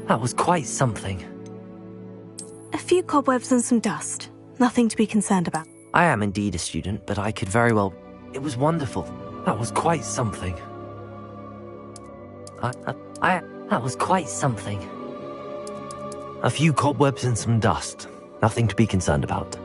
That was quite something. A few cobwebs and some dust. Nothing to be concerned about. I am indeed a student, but I could very well... It was wonderful. That was quite something. That was quite something. A few cobwebs and some dust. Nothing to be concerned about.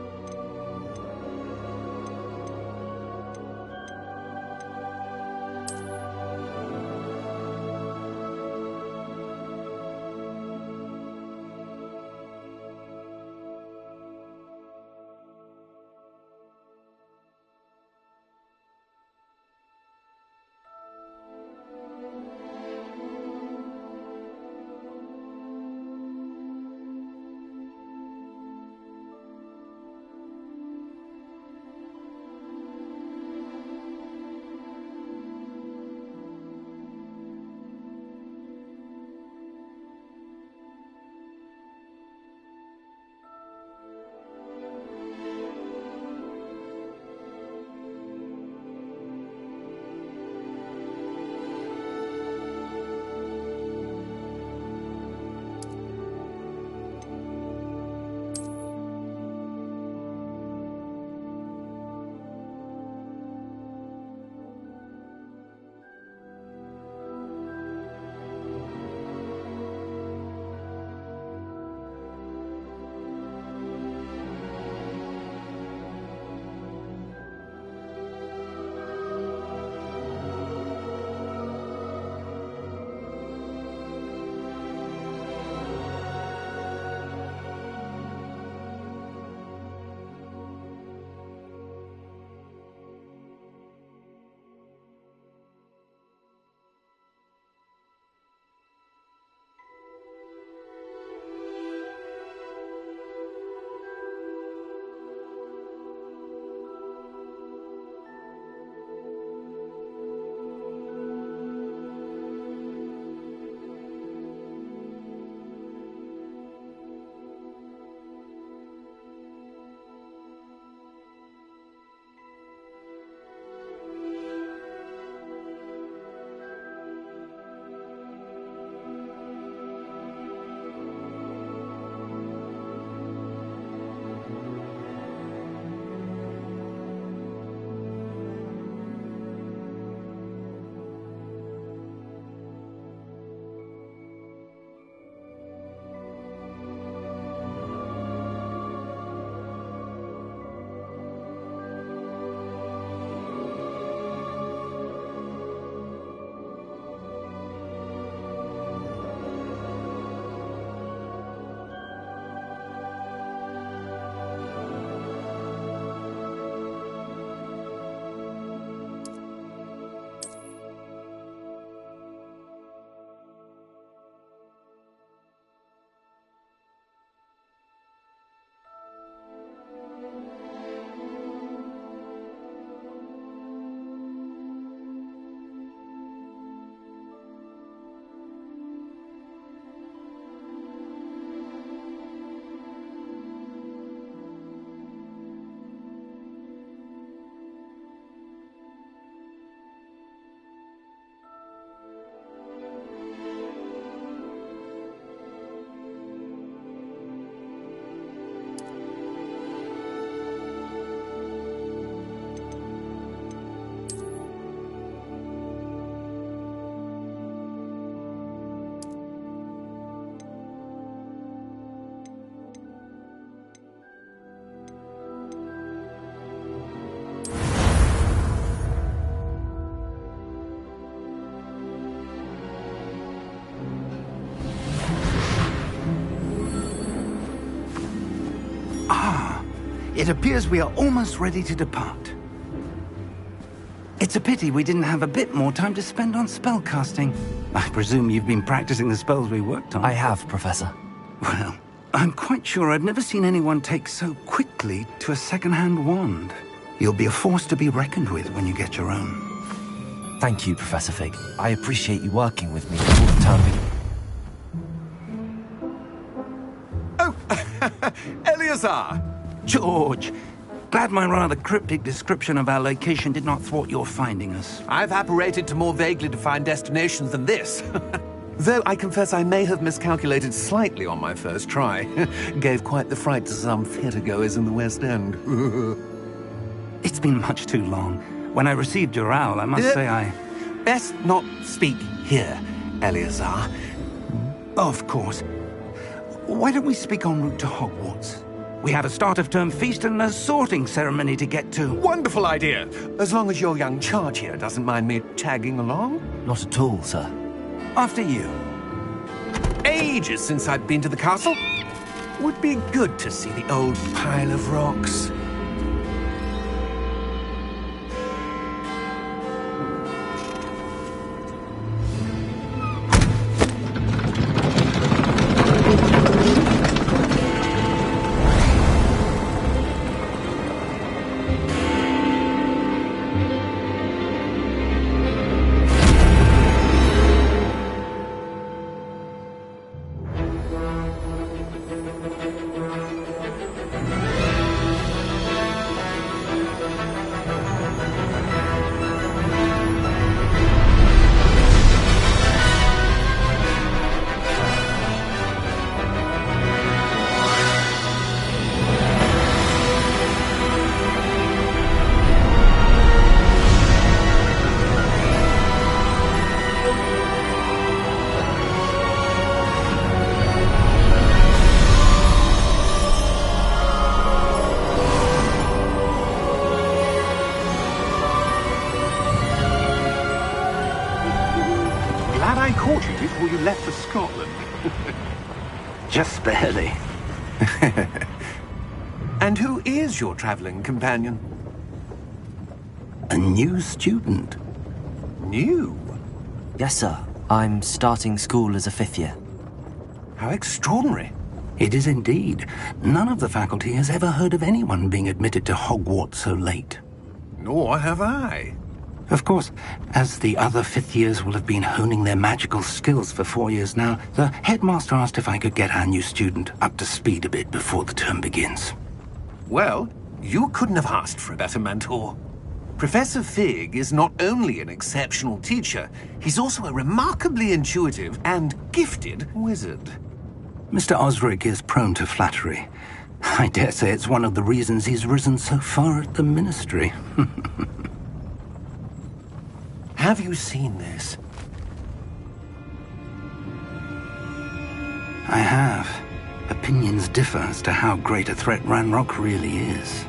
It appears we are almost ready to depart. It's a pity we didn't have a bit more time to spend on spellcasting. I presume you've been practicing the spells we worked on. I have, Professor. Well, I'm quite sure I've never seen anyone take so quickly to a second-hand wand. You'll be a force to be reckoned with when you get your own. Thank you, Professor Fig. I appreciate you working with me all the time. Oh, Eleazar! George! Glad my rather cryptic description of our location did not thwart your finding us. I've apparated to more vaguely defined destinations than this. Though I confess I may have miscalculated slightly on my first try. Gave quite the fright to some theatregoers in the West End. It's been much too long. When I received your owl, I must say I... Best not speak here, Eleazar. Of course. Why don't we speak en route to Hogwarts? We have a start-of-term feast and a sorting ceremony to get to. Wonderful idea! As long as your young charge here doesn't mind me tagging along. Not at all, sir. After you. Ages since I've been to the castle. Would be good to see the old pile of rocks. Glad I caught you before you left for Scotland. Just barely. And who is your traveling companion? A new student. New? Yes, sir. I'm starting school as a 5th year. How extraordinary. It is indeed. None of the faculty has ever heard of anyone being admitted to Hogwarts so late. Nor have I. Of course, as the other 5th years will have been honing their magical skills for 4 years now, the headmaster asked if I could get our new student up to speed a bit before the term begins. Well, you couldn't have asked for a better mentor. Professor Fig is not only an exceptional teacher, he's also a remarkably intuitive and gifted wizard. Mr. Osric is prone to flattery. I dare say it's one of the reasons he's risen so far at the Ministry. Have you seen this? I have. Opinions differ as to how great a threat Ranrock really is.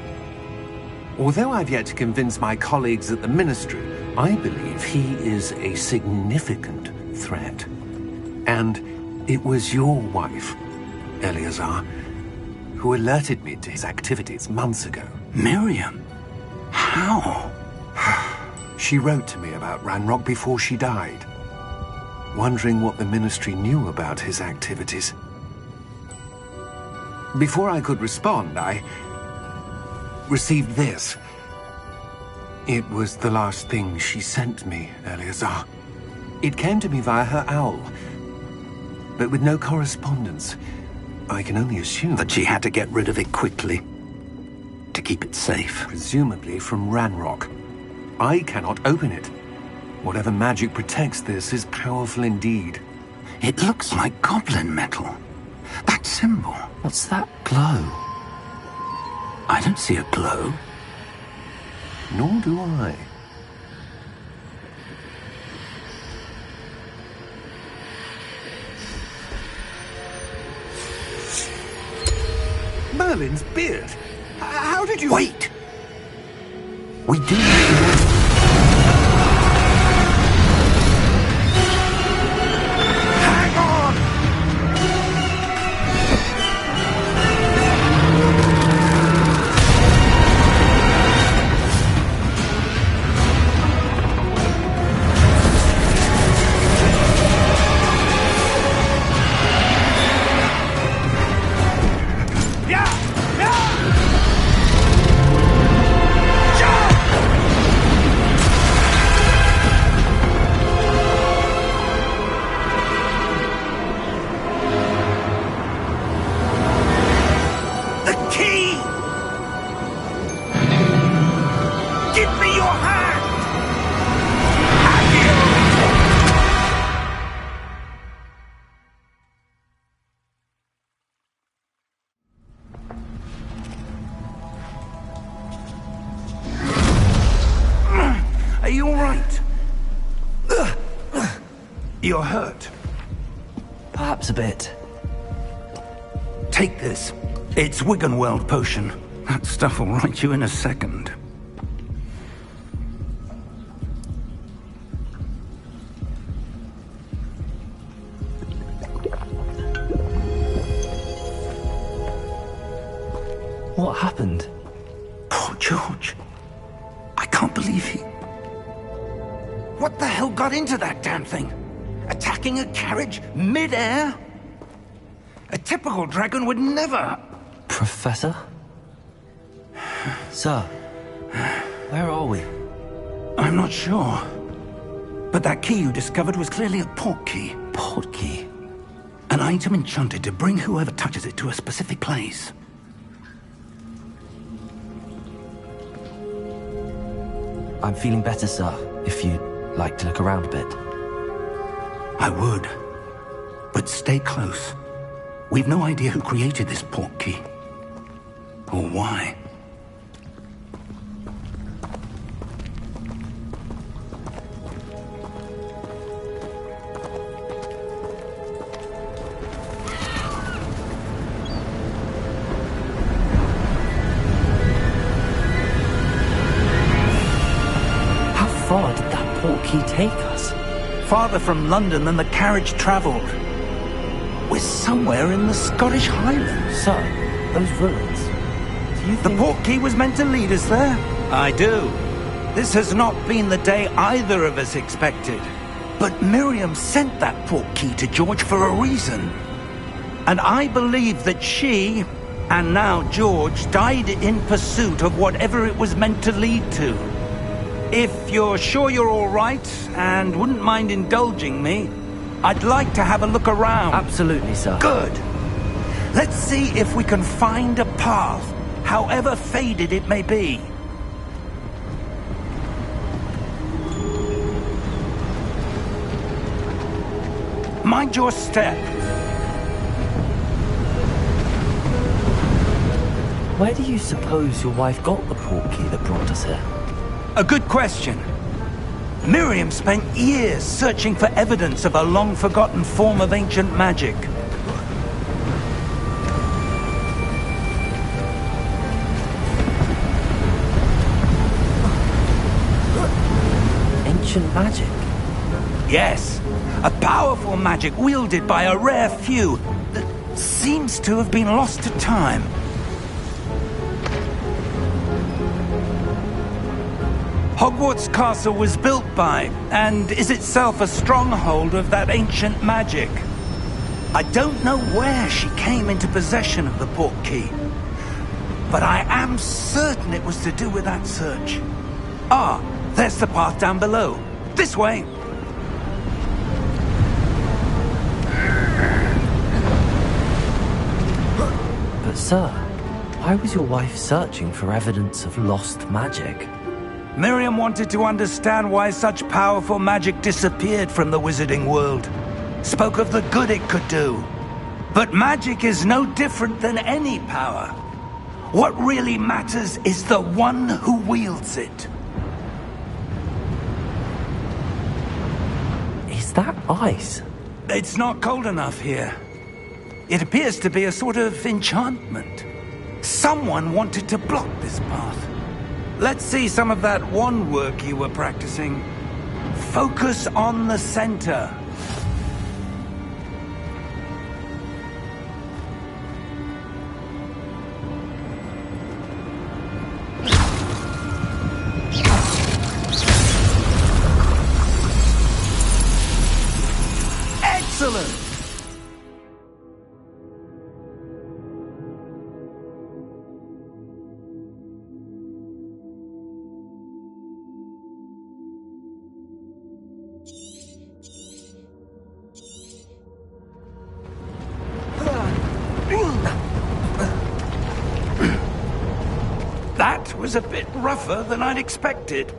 Although I've yet to convince my colleagues at the Ministry, I believe he is a significant threat. And it was your wife, Eleazar, who alerted me to his activities months ago. Miriam? How? She wrote to me about Ranrock before she died, wondering what the Ministry knew about his activities. Before I could respond, I received this. It was the last thing she sent me, Eleazar. It came to me via her owl, but with no correspondence. I can only assume That she had to get rid of it quickly. To keep it safe. presumably from Ranrock. I cannot open it. Whatever magic protects this is powerful indeed. It looks like goblin metal. That symbol. What's that glow? I don't see a glow. Nor do I. Merlin's beard. How did you... Wait! We do need to know. Hang on! Yeah! Yeah! Jump! You're hurt. Perhaps a bit. Take this. It's Wiggenweld potion. That stuff will right you in a second. What happened? Poor George. I can't believe he... What the hell got into that damn thing? Attacking a carriage mid-air? A typical dragon would never... Professor? Sir, where are we? I'm not sure. But that key you discovered was clearly a port key. Port key? An item enchanted to bring whoever touches it to a specific place. I'm feeling better, sir, if you'd like to look around a bit. I would. But stay close. We've no idea who created this port key. Or why. How far did that port key take us? Farther from London than the carriage travelled. We're somewhere in the Scottish Highlands. Sir, those ruins. Do you The think... port key was meant to lead us there? I do. This has not been the day either of us expected. But Miriam sent that port key to George for a reason. And I believe that she, and now George, died in pursuit of whatever it was meant to lead to. If you're sure you're all right, and wouldn't mind indulging me, I'd like to have a look around. Absolutely, sir. Good. Let's see if we can find a path, however faded it may be. Mind your step. Where do you suppose your wife got the port key that brought us here? A good question. Miriam spent years searching for evidence of a long-forgotten form of ancient magic. Ancient magic? Yes, a powerful magic wielded by a rare few that seems to have been lost to time. Hogwarts Castle was built by, and is itself a stronghold of that ancient magic. I don't know where she came into possession of the port key, but I am certain it was to do with that search. Ah, there's the path down below. This way. But sir, why was your wife searching for evidence of lost magic? Miriam wanted to understand why such powerful magic disappeared from the wizarding world. Spoke of the good it could do. But magic is no different than any power. What really matters is the one who wields it. Is that ice? It's not cold enough here. It appears to be a sort of enchantment. Someone wanted to block this path. Let's see some of that wand work you were practicing. Focus on the center. Excellent! That was a bit rougher than I'd expected.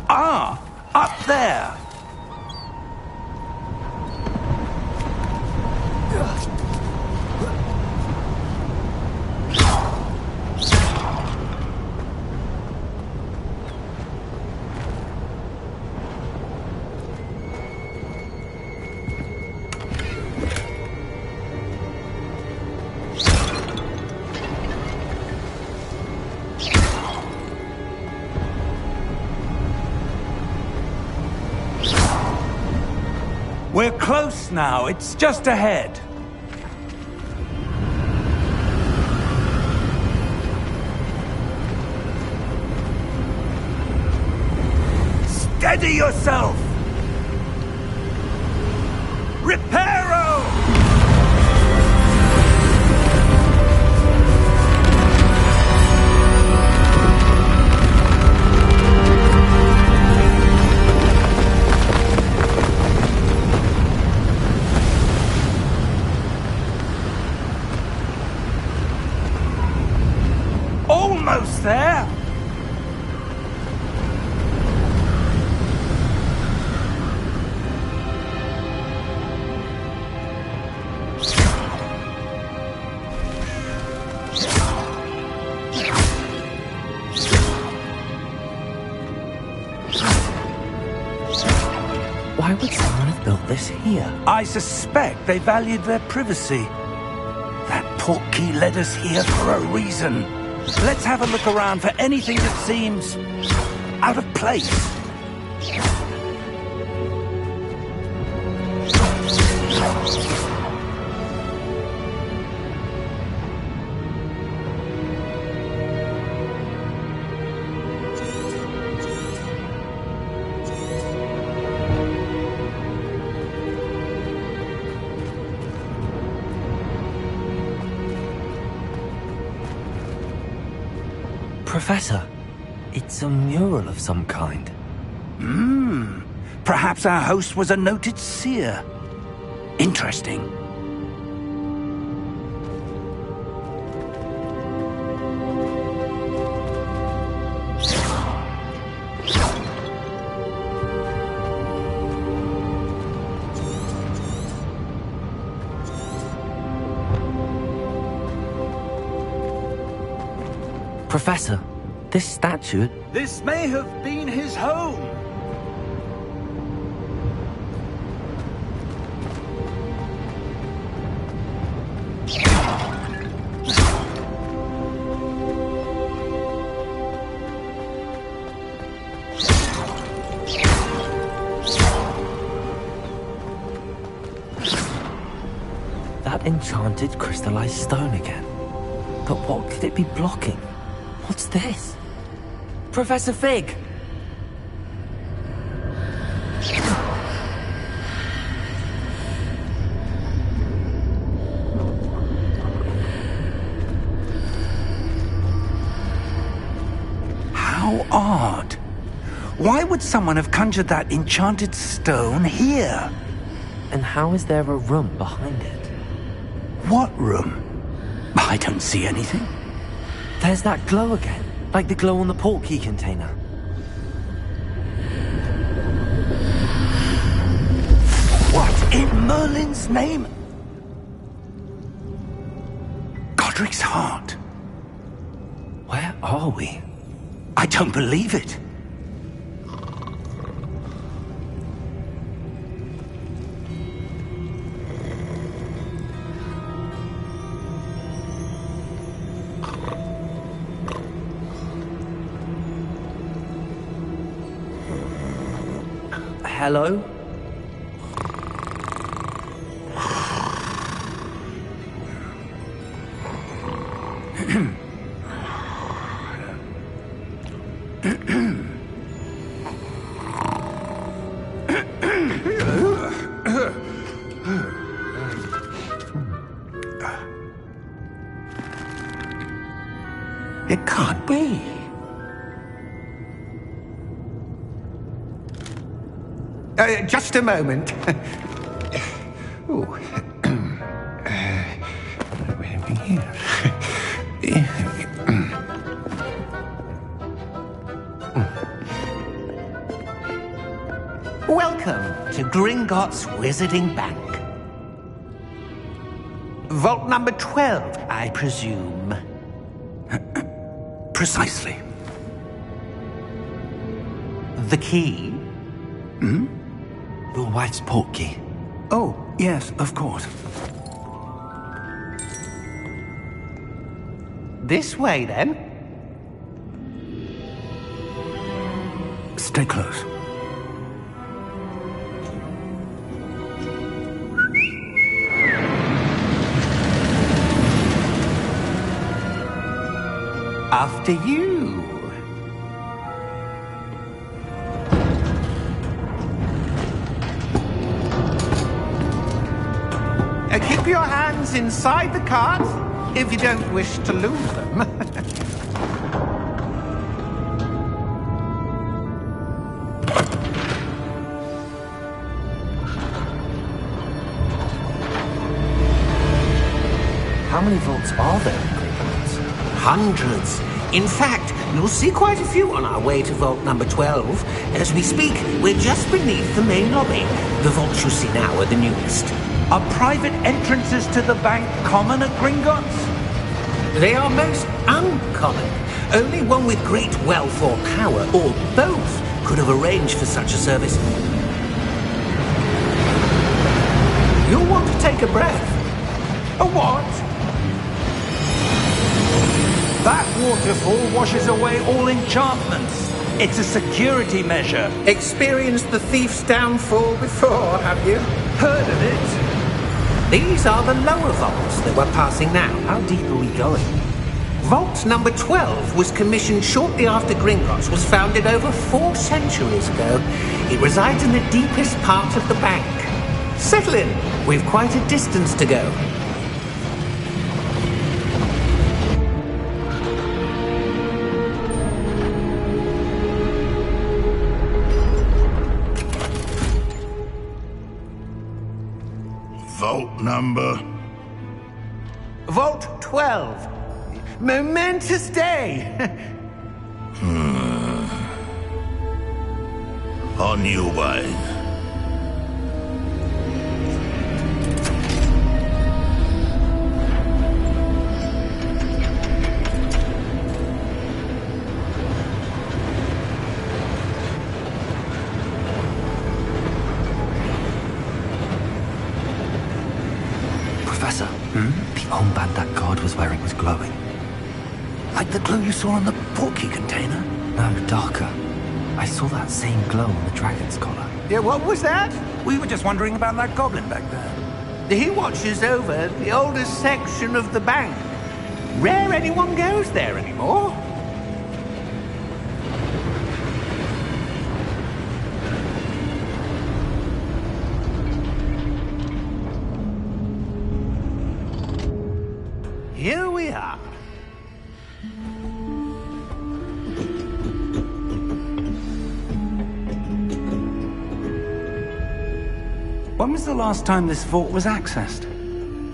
Ah, up there. We're close now. It's just ahead. Steady yourself! Reparo! Almost there! Why would someone have built this here? I suspect they valued their privacy. That portkey led us here for a reason. Let's have a look around for anything that seems out of place. Professor, it's a mural of some kind. Perhaps our host was a noted seer. Interesting. Professor, this statue... This may have been his home. That enchanted crystallized stone again. But what could it be blocking? What's this? Professor Fig! How odd. Why would someone have conjured that enchanted stone here? And how is there a room behind it? What room? I don't see anything. There's that glow again, like the glow on the portkey container. What in Merlin's name? Godric's heart. Where are we? I don't believe it. Hello? It can't be. Just a moment. Oh. Where are we here? Welcome to Gringotts Wizarding Bank. Vault number 12, I presume. Precisely. The key? Your wife's portkey. Oh, yes, of course. This way, then. Stay close. After you. Keep your hands inside the cart if you don't wish to lose them. How many vaults are there in Gringotts? Hundreds. In fact, you'll see quite a few on our way to vault number 12. As we speak, we're just beneath the main lobby. The vaults you see now are the newest. Are private entrances to the bank common at Gringotts? They are most uncommon. Only one with great wealth or power, or both, could have arranged for such a service. You'll want to take a breath. A what? That waterfall washes away all enchantments. It's a security measure. Experienced the thief's downfall before, have you? Heard of it? These are the lower vaults that we're passing now. How deep are we going? Vault number 12 was commissioned shortly after Gringotts was founded over 4 centuries ago. It resides in the deepest part of the bank. Settle in. We've quite a distance to go. Vault number? Vault 12. Momentous day. On your way. Professor, the armband that guard was wearing was glowing. Like the glow you saw on the portkey container? No, darker. I saw that same glow on the dragon's collar. Yeah, what was that? We were just wondering about that goblin back there. He watches over the oldest section of the bank. Rare anyone goes there anymore. Here we are. When was the last time this vault was accessed?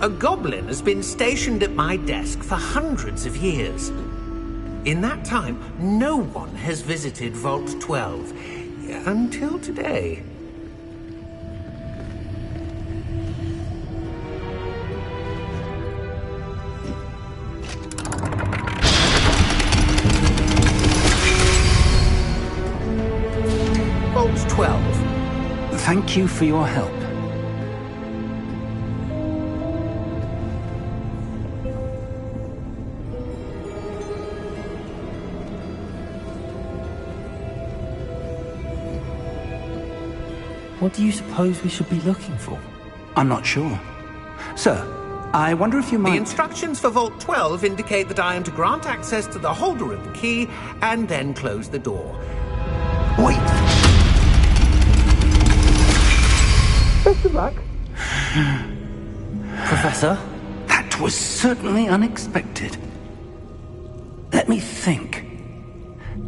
A goblin has been stationed at my desk for hundreds of years. In that time, no one has visited Vault 12. Until today. Vault 12. Thank you for your help. What do you suppose we should be looking for? I'm not sure. Sir, I wonder if you might... The instructions for Vault 12 indicate that I am to grant access to the holder of the key and then close the door. Wait! Best of luck. Professor? That was certainly unexpected. Let me think.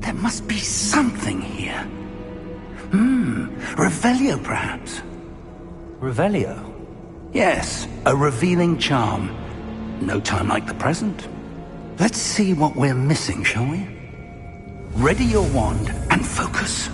There must be something here. Revelio, perhaps? Revelio? Yes, a revealing charm. No time like the present. Let's see what we're missing, shall we? Ready your wand and focus.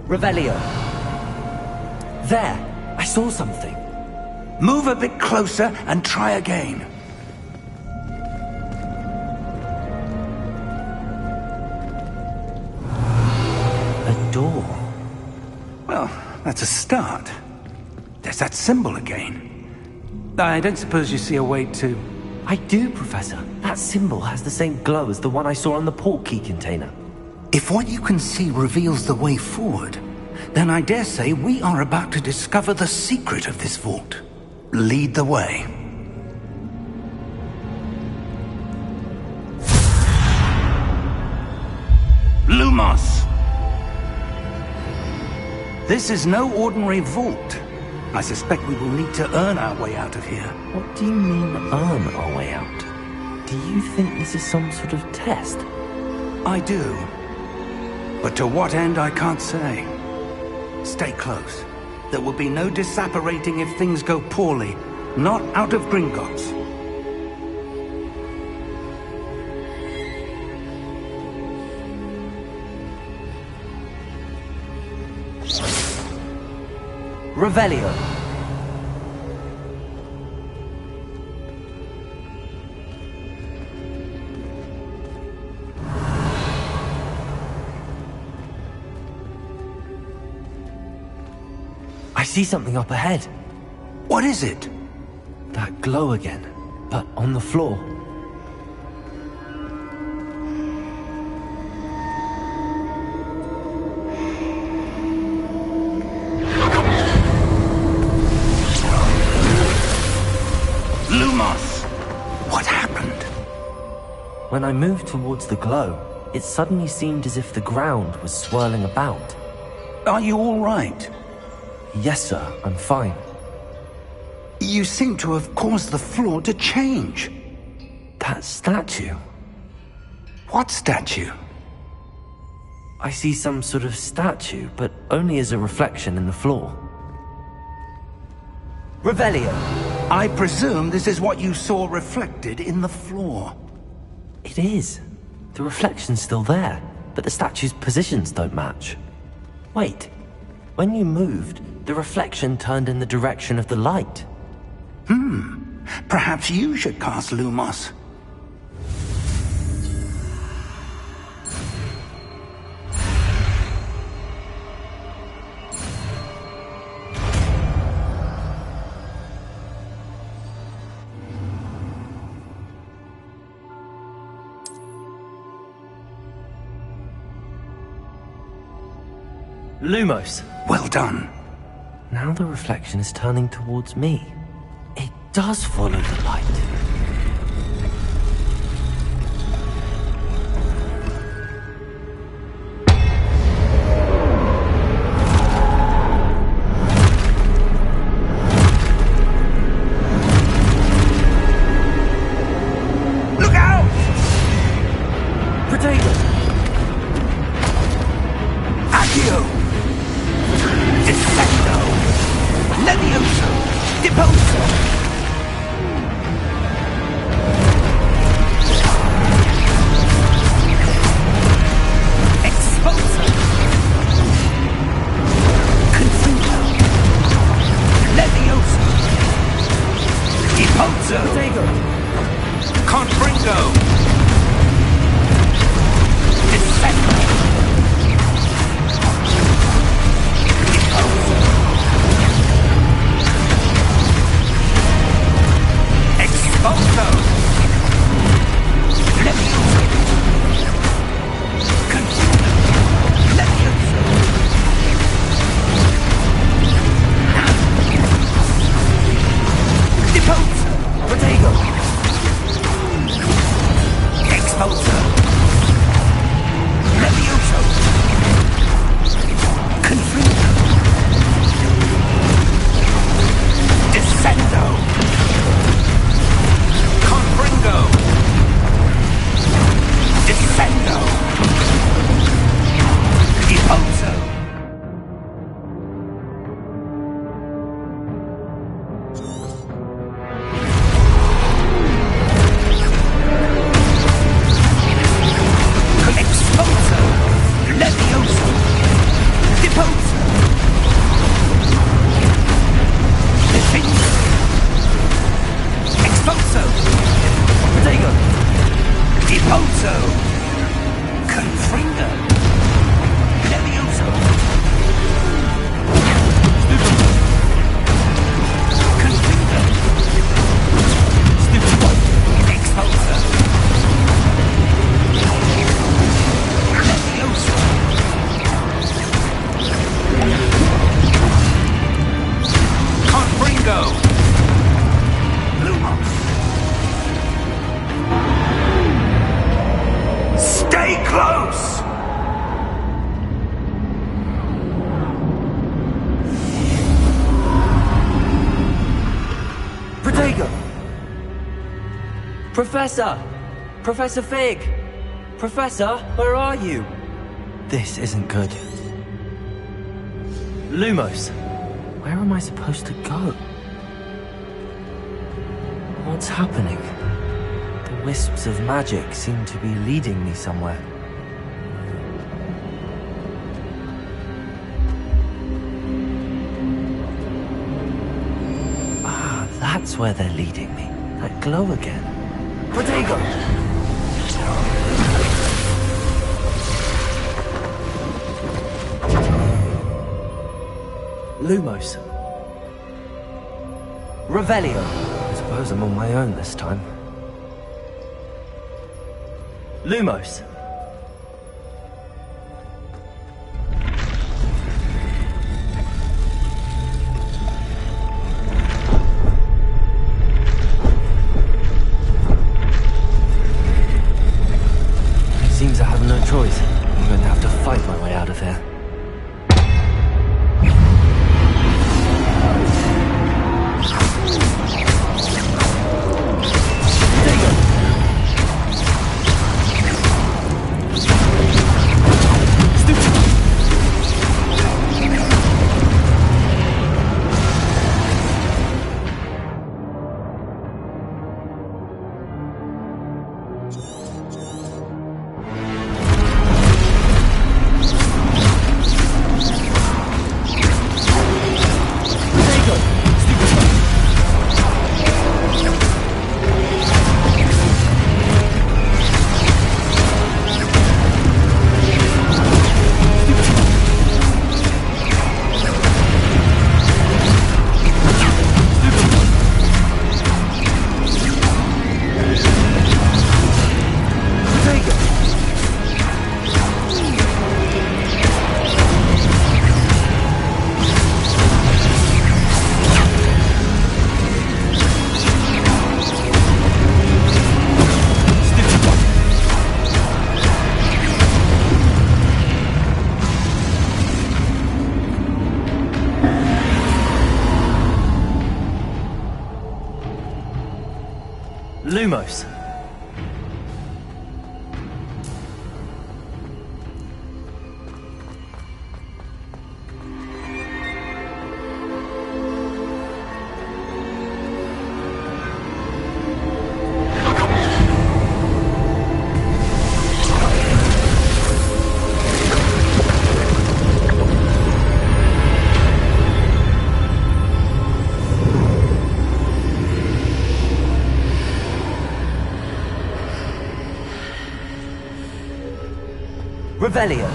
Revelio. There! I saw something. Move a bit closer and try again. A door. Well, that's a start. There's that symbol again. I don't suppose you see a way to... I do, Professor. That symbol has the same glow as the one I saw on the portkey container. If what you can see reveals the way forward, then I dare say we are about to discover the secret of this vault. Lead the way. Lumos! This is no ordinary vault. I suspect we will need to earn our way out of here. What do you mean, earn our way out? Do you think this is some sort of test? I do. But to what end, I can't say. Stay close. There will be no disapparating if things go poorly. Not out of Gringotts. Revelio. I see something up ahead. What is it? That glow again, but on the floor. Lumos! What happened? When I moved towards the glow, it suddenly seemed as if the ground was swirling about. Are you all right? Yes, sir, I'm fine. You seem to have caused the floor to change. That statue. What statue? I see some sort of statue, but only as a reflection in the floor. Revelio. I presume this is what you saw reflected in the floor. It is. The reflection's still there, but the statue's positions don't match. Wait. When you moved, the reflection turned in the direction of the light. Perhaps you should cast Lumos. Lumos. Well done. Now the reflection is turning towards me. It does follow the light. Look out! Protego! Accio! Descendo! Levioso! Deposo! Exposo! Confuso! Levioso! Deposo! Protego! Confringo! Descendo! Exposo! Levioso! Confuso! Levioso! Deposo! Protego! Exposo! Levioso! Confuso! Descendo! Confringo! Descendo! Deposo! Exposo! Levioso! Deposo! Defendo! Exposo! Protego! Deposo! Confringo! Levioso! Confringo! Stay close! Protego! Professor! Professor Fig! Professor, where are you? This isn't good. Lumos, where am I supposed to go? What's happening? The wisps of magic seem to be leading me somewhere. Ah, that's where they're leading me. That glow again. Protego! Lumos. Revelio. I suppose I'm on my own this time. Lumos. Seems I have no choice. I'm going to have to fight my way out of here. Lumos. Revelio.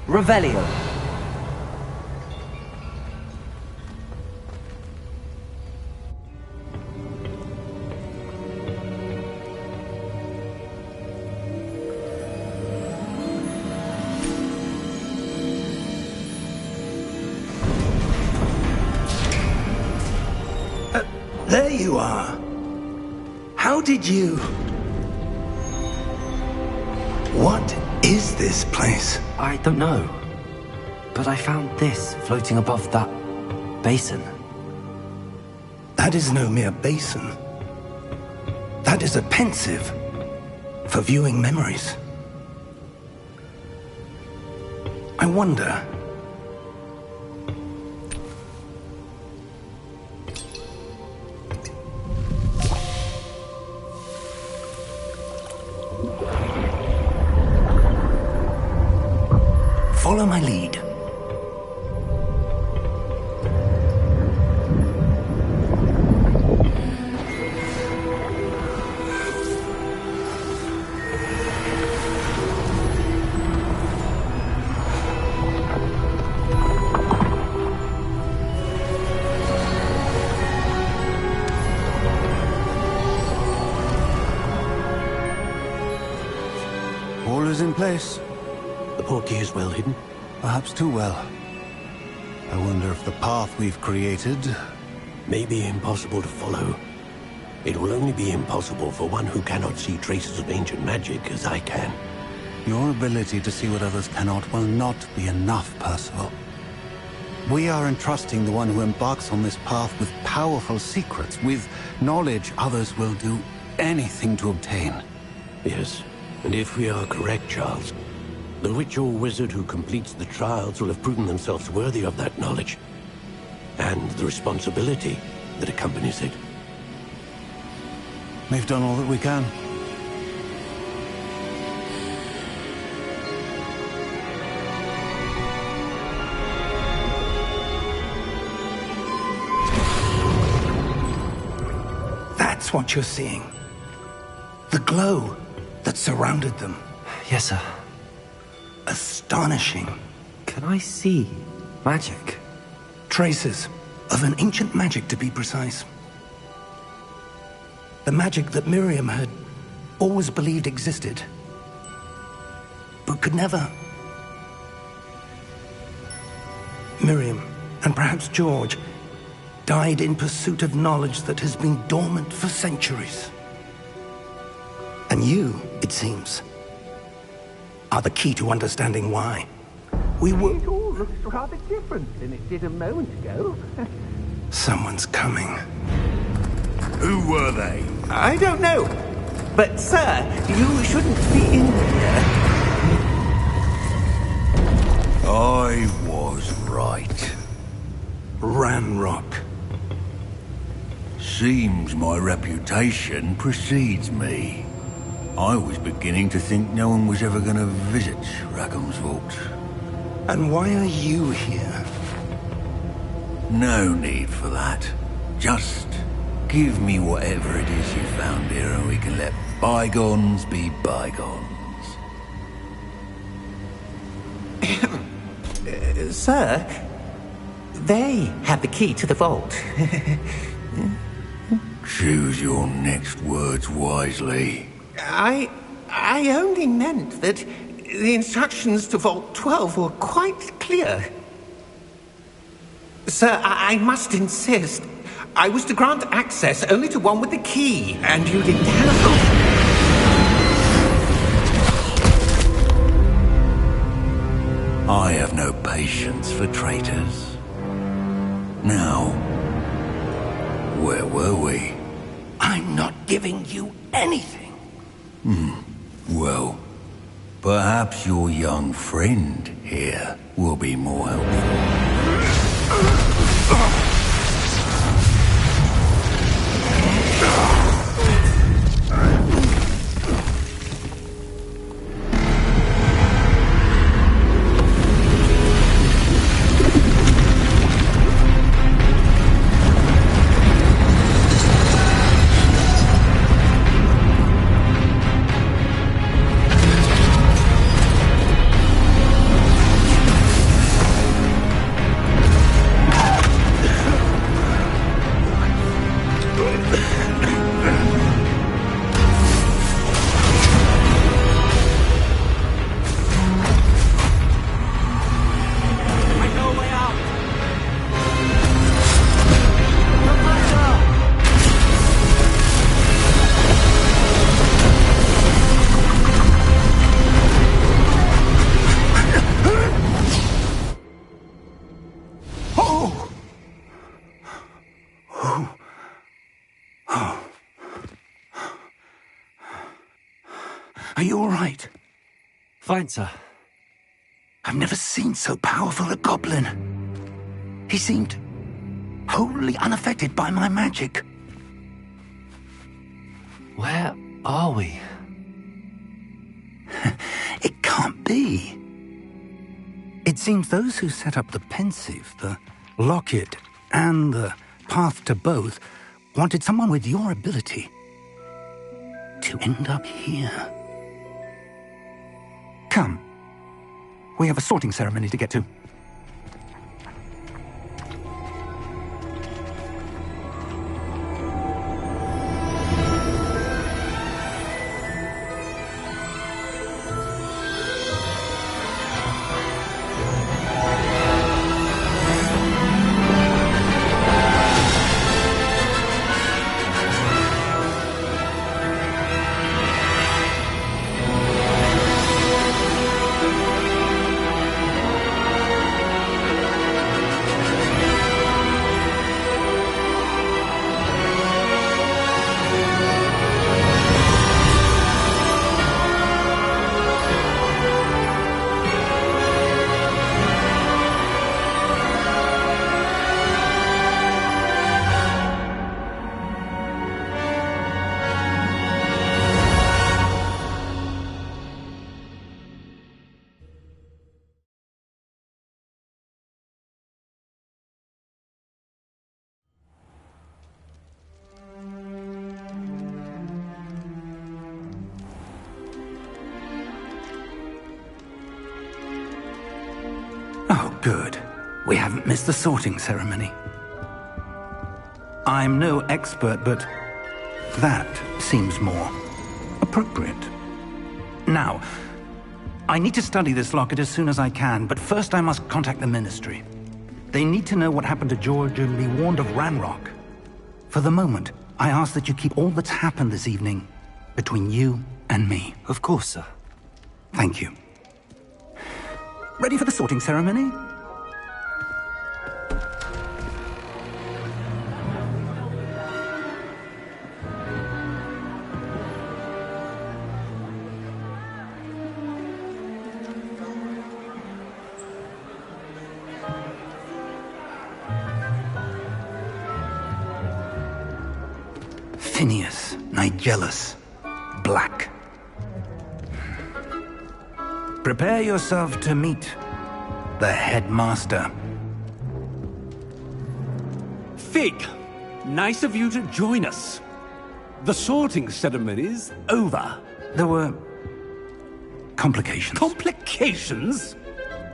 Revelio. There you are. How did you... What is this place? I don't know. But I found this floating above that basin. That is no mere basin. That is a pensive for viewing memories. I wonder... Follow my lead. in place. The portkey is well hidden? Perhaps too well. I wonder if the path we've created... may be impossible to follow. It will only be impossible for one who cannot see traces of ancient magic as I can. Your ability to see what others cannot will not be enough, Percival. We are entrusting the one who embarks on this path with powerful secrets, with knowledge others will do anything to obtain. Yes, and if we are correct, Charles, the witch or wizard who completes the trials will have proven themselves worthy of that knowledge, and the responsibility that accompanies it. We've done all that we can. That's what you're seeing. The glow that surrounded them. Yes, sir. Astonishing. Can I see magic? Traces of an ancient magic, to be precise. The magic that Miriam had always believed existed, but could never. Miriam, and perhaps George, died in pursuit of knowledge that has been dormant for centuries. And you, it seems, are the key to understanding why. We were... It all looks rather different than it did a moment ago. Someone's coming. Who were they? I don't know. But, sir, you shouldn't be in here. I was right. Ranrock. Seems my reputation precedes me. I was beginning to think no one was ever going to visit Rackham's Vault. And why are you here? No need for that. Just give me whatever it is you found here and we can let bygones be bygones. Sir, they had the key to the vault. Choose your next words wisely. I only meant that the instructions to Vault 12 were quite clear. Sir, I must insist. I was to grant access only to one with the key, and you didn't have... I have no patience for traitors. Now, where were we? I'm not giving you anything. Well, perhaps your young friend here will be more helpful. Are you all right? Fine, sir. I've never seen so powerful a goblin. He seemed wholly unaffected by my magic. Where are we? It can't be. It seems those who set up the Pensieve, the Locket, and the Path to Both wanted someone with your ability to end up here. Come. We have a sorting ceremony to get to. Oh, good. We haven't missed the sorting ceremony. I'm no expert, but that seems more appropriate. Now, I need to study this locket as soon as I can, but first I must contact the Ministry. They need to know what happened to George and be warned of Ranrock. For the moment, I ask that you keep all that's happened this evening between you and me. Of course, sir. Thank you. Ready for the sorting ceremony? Phineas Nigellus Black. Prepare yourself to meet the headmaster. Fig, nice of you to join us. The sorting ceremony's over. There were complications. Complications?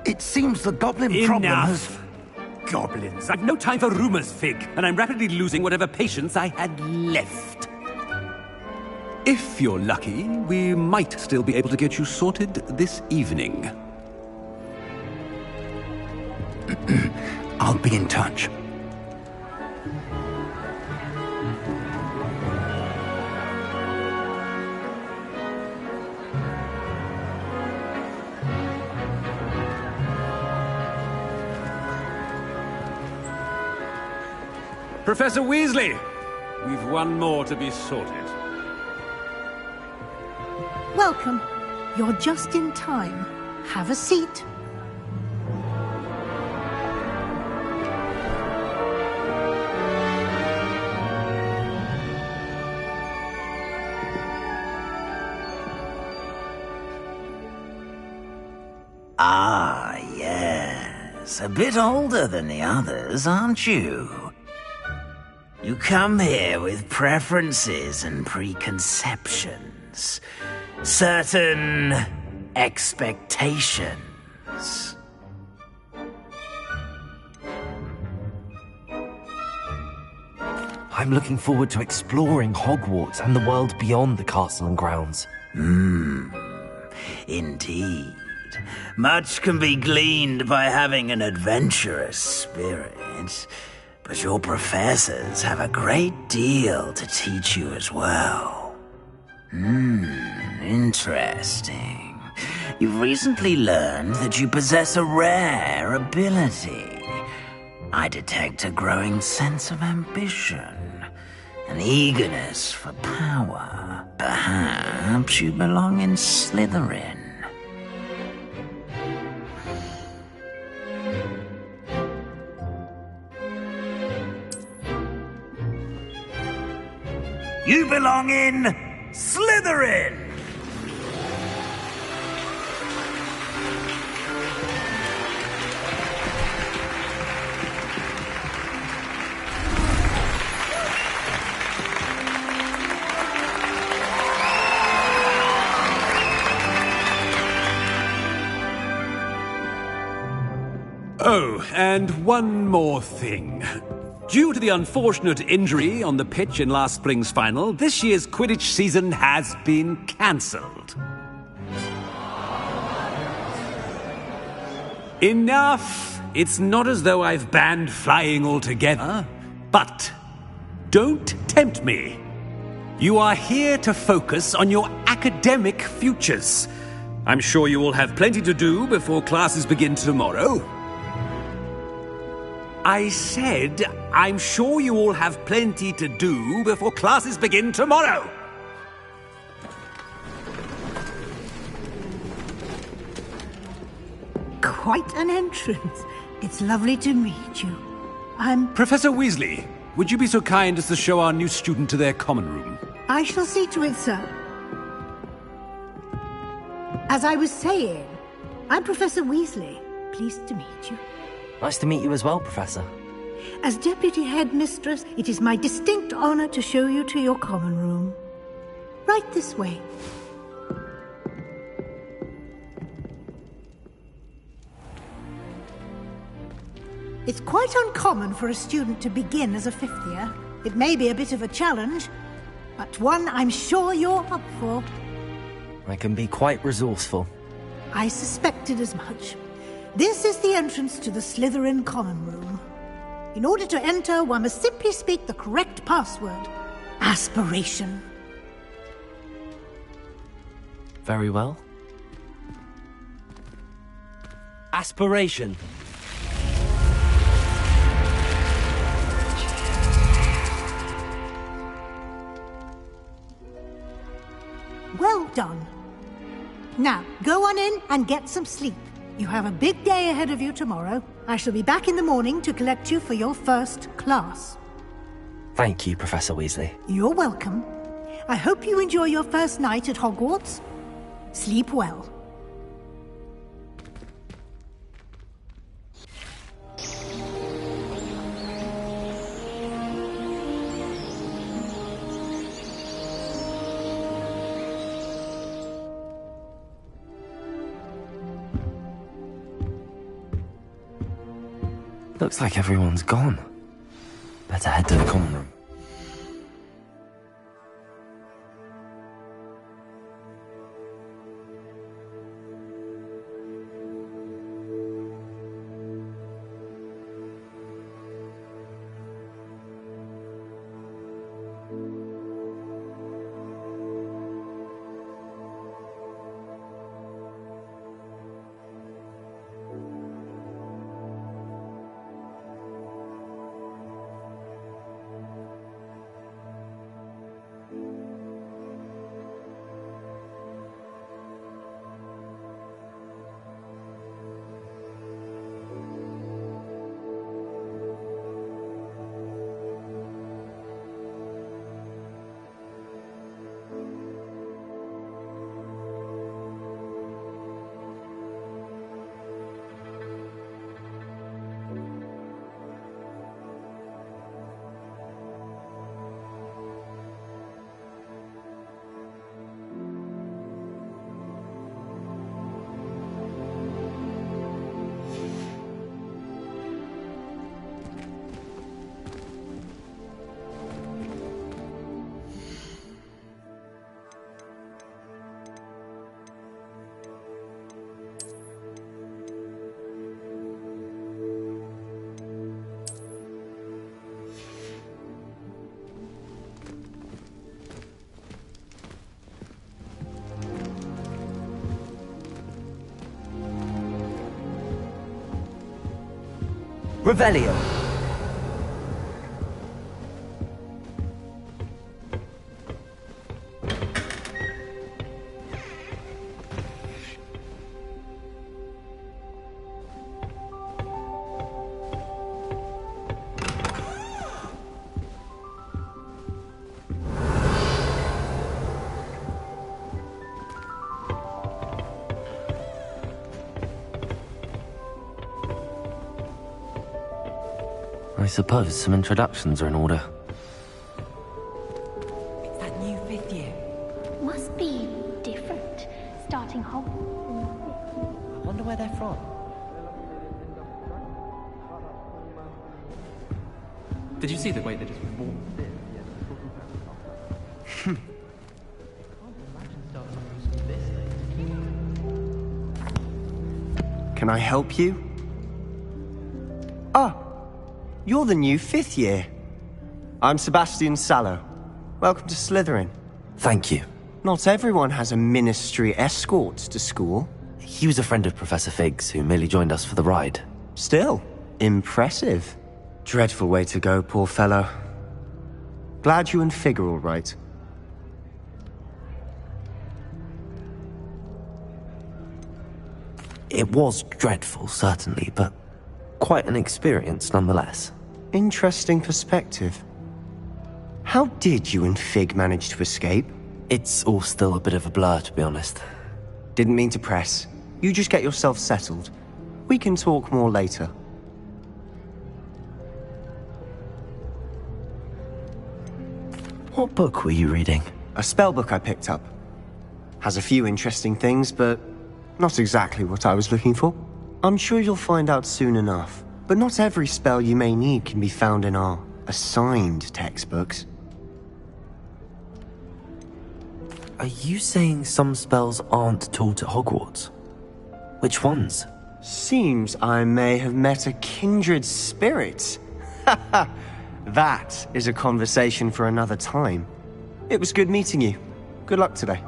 It seems the goblin problem has... Enough! Goblins. I've no time for rumors, Fig, and I'm rapidly losing whatever patience I had left. If you're lucky, we might still be able to get you sorted this evening. I'll be in touch. Professor Weasley, we've one more to be sorted. Welcome. You're just in time. Have a seat. Ah, yes. A bit older than the others, aren't you? You come here with preferences and preconceptions. Certain expectations. I'm looking forward to exploring Hogwarts and the world beyond the castle and grounds. Indeed. Much can be gleaned by having an adventurous spirit. But your professors have a great deal to teach you as well. Interesting. You've recently learned that you possess a rare ability. I detect a growing sense of ambition, an eagerness for power. Perhaps you belong in Slytherin. You belong in Slytherin! Oh, and one more thing. Due to the unfortunate injury on the pitch in last spring's final, this year's Quidditch season has been cancelled. Enough! It's not as though I've banned flying altogether, but don't tempt me. You are here to focus on your academic futures. I'm sure you will have plenty to do before classes begin tomorrow. I said, I'm sure you all have plenty to do before classes begin tomorrow. Quite an entrance. It's lovely to meet you. I'm... Professor Weasley, would you be so kind as to show our new student to their common room? I shall see to it, sir. As I was saying, I'm Professor Weasley. Pleased to meet you. Nice to meet you as well, Professor. As Deputy Headmistress, it is my distinct honor to show you to your common room. Right this way. It's quite uncommon for a student to begin as a fifth year. It may be a bit of a challenge, but one I'm sure you're up for. I can be quite resourceful. I suspected as much. This is the entrance to the Slytherin Common Room. In order to enter, one must simply speak the correct password. Aspiration. Very well. Aspiration. Well done. Now, go on in and get some sleep. You have a big day ahead of you tomorrow. I shall be back in the morning to collect you for your first class. Thank you, Professor Weasley. You're welcome. I hope you enjoy your first night at Hogwarts. Sleep well. Looks like everyone's gone. Better head to the common room. Revelio. I suppose some introductions are in order. It's that new fifth year. Must be different, starting Hogwarts. I wonder where they're from. Did you see the way they just walked in? Can I help you? Ah, you're the new fifth year. I'm Sebastian Sallow. Welcome to Slytherin. Thank you. Not everyone has a ministry escort to school. He was a friend of Professor Figgs, who merely joined us for the ride. Still, impressive. Dreadful way to go, poor fellow. Glad you and Fig are all right. It was dreadful, certainly, but quite an experience nonetheless. Interesting perspective. How did you and Fig manage to escape? It's all still a bit of a blur, to be honest. Didn't mean to press. You just get yourself settled. We can talk more later. What book were you reading? A spell book I picked up. Has a few interesting things, but not exactly what I was looking for. I'm sure you'll find out soon enough. but not every spell you may need can be found in our assigned textbooks. Are you saying some spells aren't taught at Hogwarts? Which ones? Seems I may have met a kindred spirit. That is a conversation for another time. It was good meeting you. Good luck today.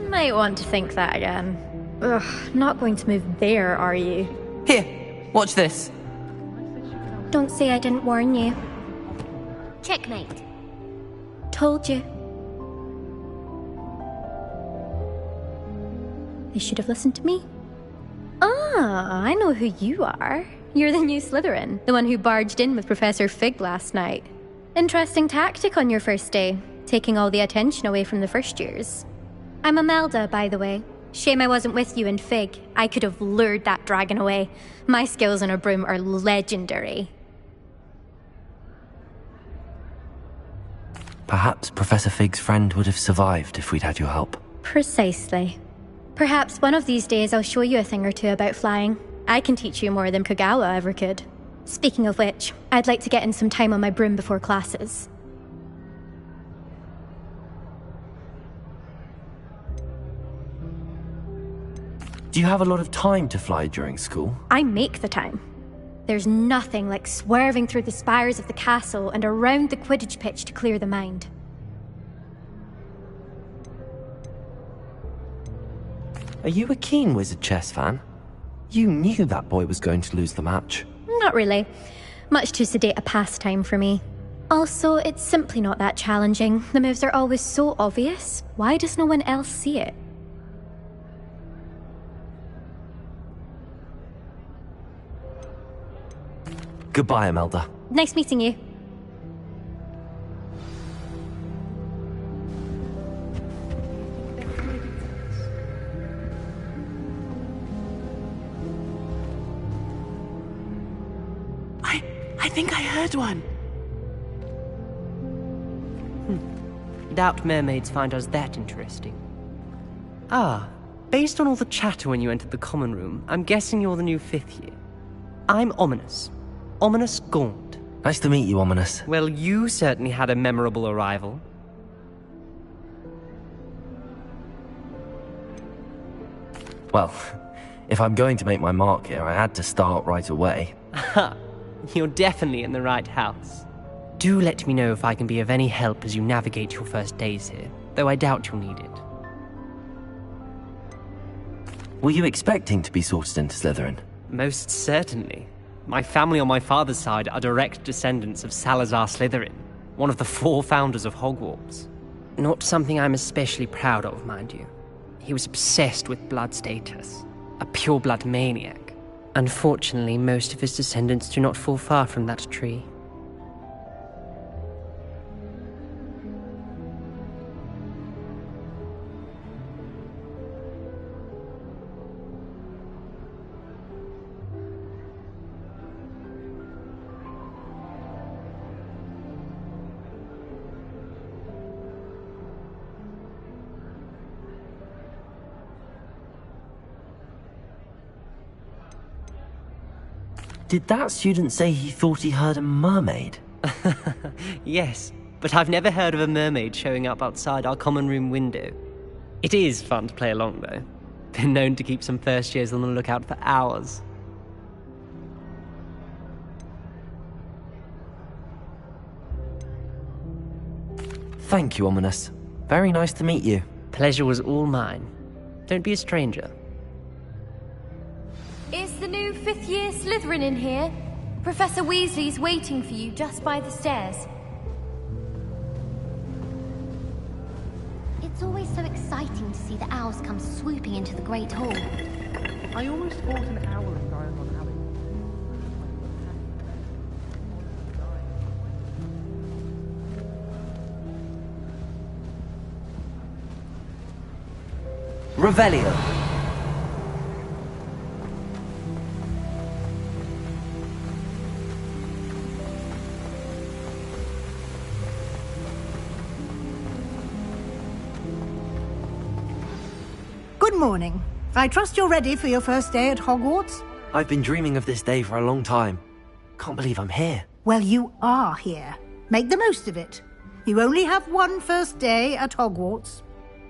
Might want to think that again. Ugh, not going to move there, are you? Here, watch this. Don't say I didn't warn you. Checkmate. Told you. They should have listened to me. Ah, I know who you are. You're the new Slytherin, the one who barged in with Professor Fig last night. Interesting tactic on your first day, taking all the attention away from the first years. I'm Imelda, by the way. Shame I wasn't with you in Fig. I could have lured that dragon away. My skills on a broom are legendary. Perhaps Professor Fig's friend would have survived if we'd had your help. Precisely. Perhaps one of these days I'll show you a thing or two about flying. I can teach you more than Kogawa ever could. Speaking of which, I'd like to get in some time on my broom before classes. Do you have a lot of time to fly during school? I make the time. There's nothing like swerving through the spires of the castle and around the Quidditch pitch to clear the mind. Are you a keen Wizard chess fan? You knew that boy was going to lose the match. Not really. Much too sedate a pastime for me. Also, it's simply not that challenging. The moves are always so obvious. Why does no one else see it? Goodbye, Imelda. Nice meeting you. I think I heard one. Doubt mermaids find us that interesting. Ah, based on all the chatter when you entered the common room, I'm guessing you're the new 5th year. I'm Ominous. Ominous Gaunt. Nice to meet you, Ominous. Well, you certainly had a memorable arrival. Well, if I'm going to make my mark here, I had to start right away. Ha! You're definitely in the right house. Do let me know if I can be of any help as you navigate your first days here, though I doubt you'll need it. Were you expecting to be sorted into Slytherin? Most certainly. My family on my father's side are direct descendants of Salazar Slytherin, one of the 4 founders of Hogwarts. Not something I'm especially proud of, mind you. He was obsessed with blood status, a pure-blood maniac. Unfortunately, most of his descendants do not fall far from that tree. Did that student say he thought he heard a mermaid? Yes, but I've never heard of a mermaid showing up outside our common room window. It is fun to play along, though. Been known to keep some first years on the lookout for hours. Thank you, Ominous. Very nice to meet you. Pleasure was all mine. Don't be a stranger. Is the new 5th year Slytherin in here? Professor Weasley's waiting for you just by the stairs. It's always so exciting to see the owls come swooping into the Great Hall. I almost thought an owl and Diagon Alley. Revelio. Good morning. I trust you're ready for your first day at Hogwarts? I've been dreaming of this day for a long time. Can't believe I'm here. Well, you are here. Make the most of it. You only have one first day at Hogwarts.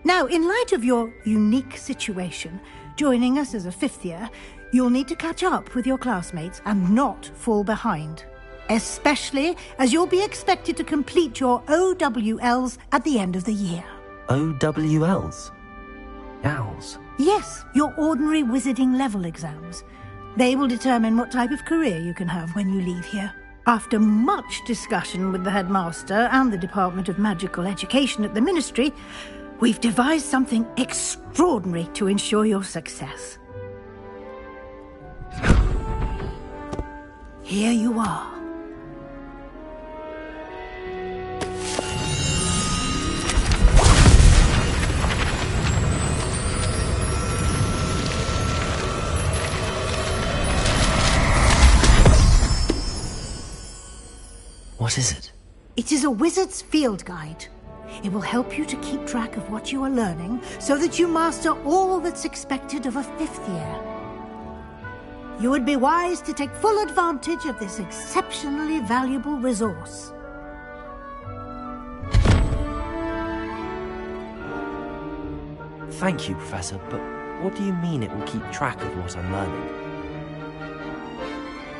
Now, in light of your unique situation, joining us as a fifth year, you'll need to catch up with your classmates and not fall behind. Especially as you'll be expected to complete your OWLs at the end of the year. OWLs? Owls? Yes, your ordinary wizarding level exams. They will determine what type of career you can have when you leave here. After much discussion with the headmaster and the Department of Magical Education at the Ministry, we've devised something extraordinary to ensure your success. Here you are. What is it? It is a wizard's field guide. It will help you to keep track of what you are learning so that you master all that's expected of a fifth year. You would be wise to take full advantage of this exceptionally valuable resource. Thank you, Professor, but what do you mean it will keep track of what I'm learning?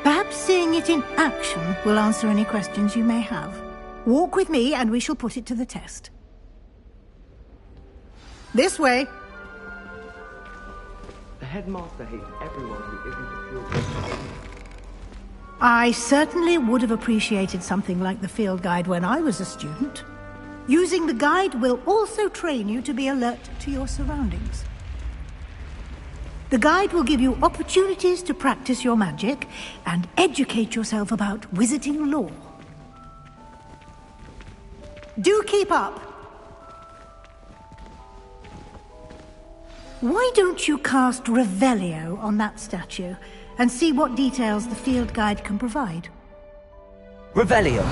Perhaps seeing it in action will answer any questions you may have. Walk with me and we shall put it to the test. This way. The headmaster hates everyone who isn't a field guide. I certainly would have appreciated something like the field guide when I was a student. Using the guide will also train you to be alert to your surroundings. The guide will give you opportunities to practice your magic and educate yourself about wizarding lore. Do keep up! Why don't you cast Revelio on that statue and see what details the field guide can provide? Revelio!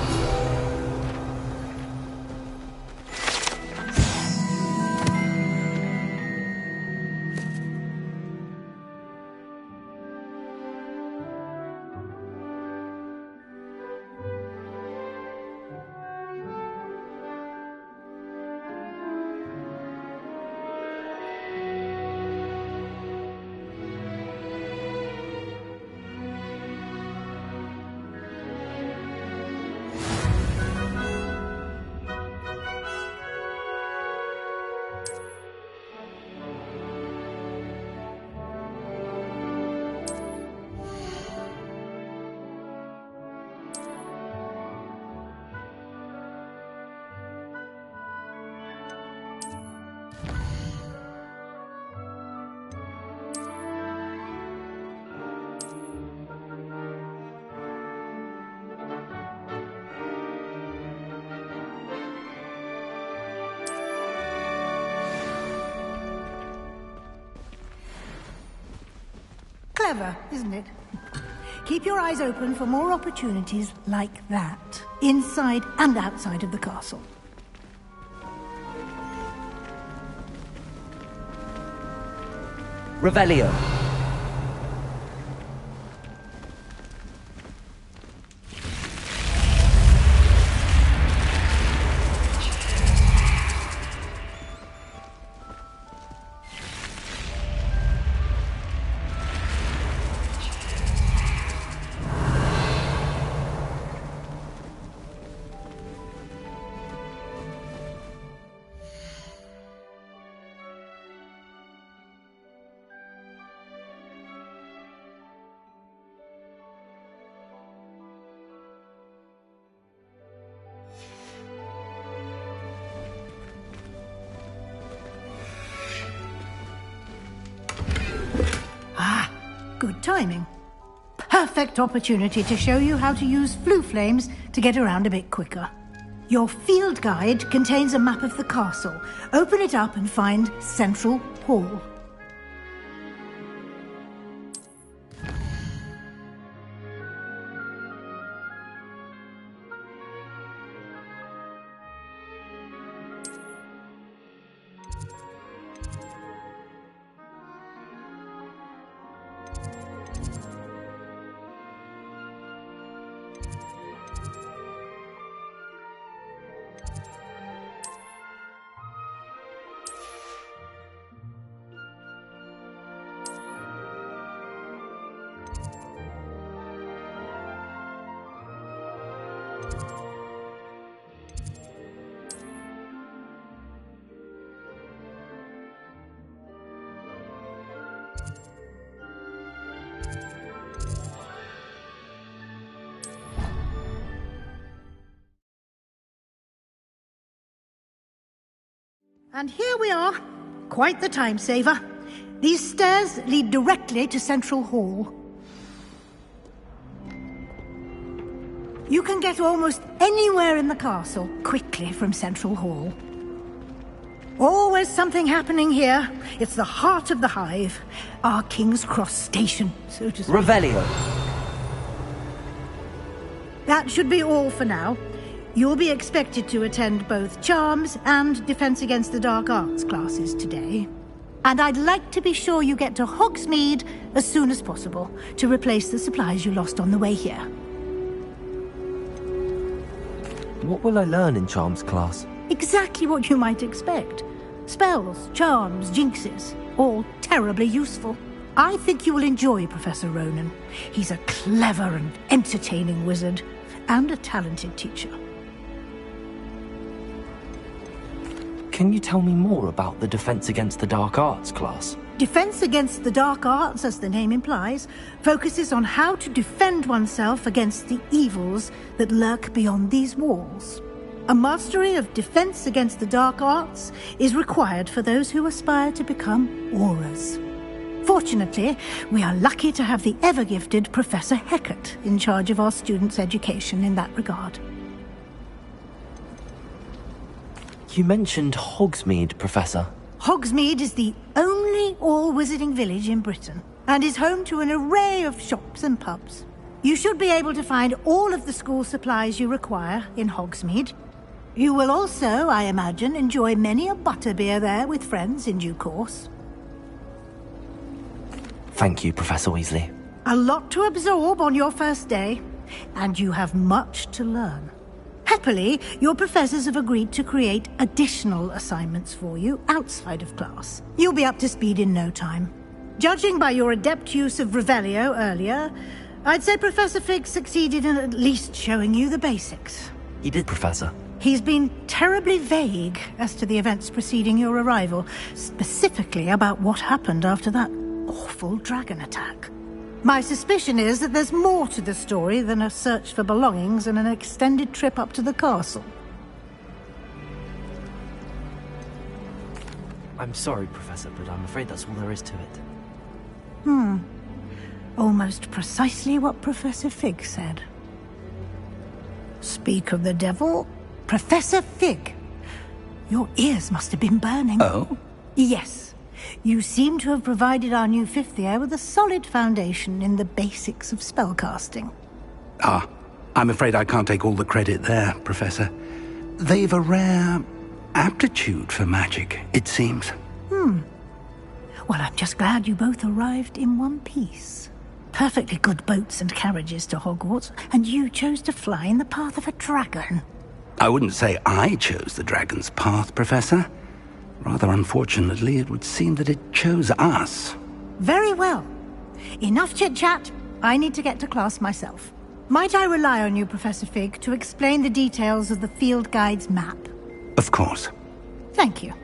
Clever, isn't it? Keep your eyes open for more opportunities like that, inside and outside of the castle. Revelio. Good timing. Perfect opportunity to show you how to use flue flames to get around a bit quicker. Your field guide contains a map of the castle. Open it up and find Central Hall. And here we are. Quite the time saver. These stairs lead directly to Central Hall. You can get almost anywhere in the castle quickly from Central Hall. Always something happening here. It's the heart of the Hive. Our King's Cross station, so to speak. Revelio. That should be all for now. You'll be expected to attend both Charms and Defense Against the Dark Arts classes today. And I'd like to be sure you get to Hogsmeade as soon as possible to replace the supplies you lost on the way here. What will I learn in Charms class? Exactly what you might expect. Spells, charms, jinxes, all terribly useful. I think you will enjoy Professor Ronen. He's a clever and entertaining wizard, and a talented teacher. Can you tell me more about the Defense Against the Dark Arts class? Defense Against the Dark Arts, as the name implies, focuses on how to defend oneself against the evils that lurk beyond these walls. A mastery of Defense Against the Dark Arts is required for those who aspire to become Aurors. Fortunately, we are lucky to have the ever-gifted Professor Hecat in charge of our students' education in that regard. You mentioned Hogsmeade, Professor. Hogsmeade is the only all-wizarding village in Britain, and is home to an array of shops and pubs. You should be able to find all of the school supplies you require in Hogsmeade. You will also, I imagine, enjoy many a butterbeer there with friends in due course. Thank you, Professor Weasley. A lot to absorb on your first day, and you have much to learn. Happily, your professors have agreed to create additional assignments for you outside of class. You'll be up to speed in no time. Judging by your adept use of Revelio earlier, I'd say Professor Fig succeeded in at least showing you the basics. He did, Professor. He's been terribly vague as to the events preceding your arrival, specifically about what happened after that awful dragon attack. My suspicion is that there's more to the story than a search for belongings and an extended trip up to the castle. I'm sorry, Professor, but I'm afraid that's all there is to it. Almost precisely what Professor Fig said. Speak of the devil, Professor Fig. Your ears must have been burning. Oh? Yes. You seem to have provided our new fifth year with a solid foundation in the basics of spellcasting. I'm afraid I can't take all the credit there, Professor. They've a rare aptitude for magic, it seems. Well, I'm just glad you both arrived in one piece. Perfectly good boats and carriages to Hogwarts, and you chose to fly in the path of a dragon. I wouldn't say I chose the dragon's path, Professor. Rather unfortunately, it would seem that it chose us. Very well. Enough chit-chat. I need to get to class myself. Might I rely on you, Professor Fig, to explain the details of the field guide's map? Of course. Thank you.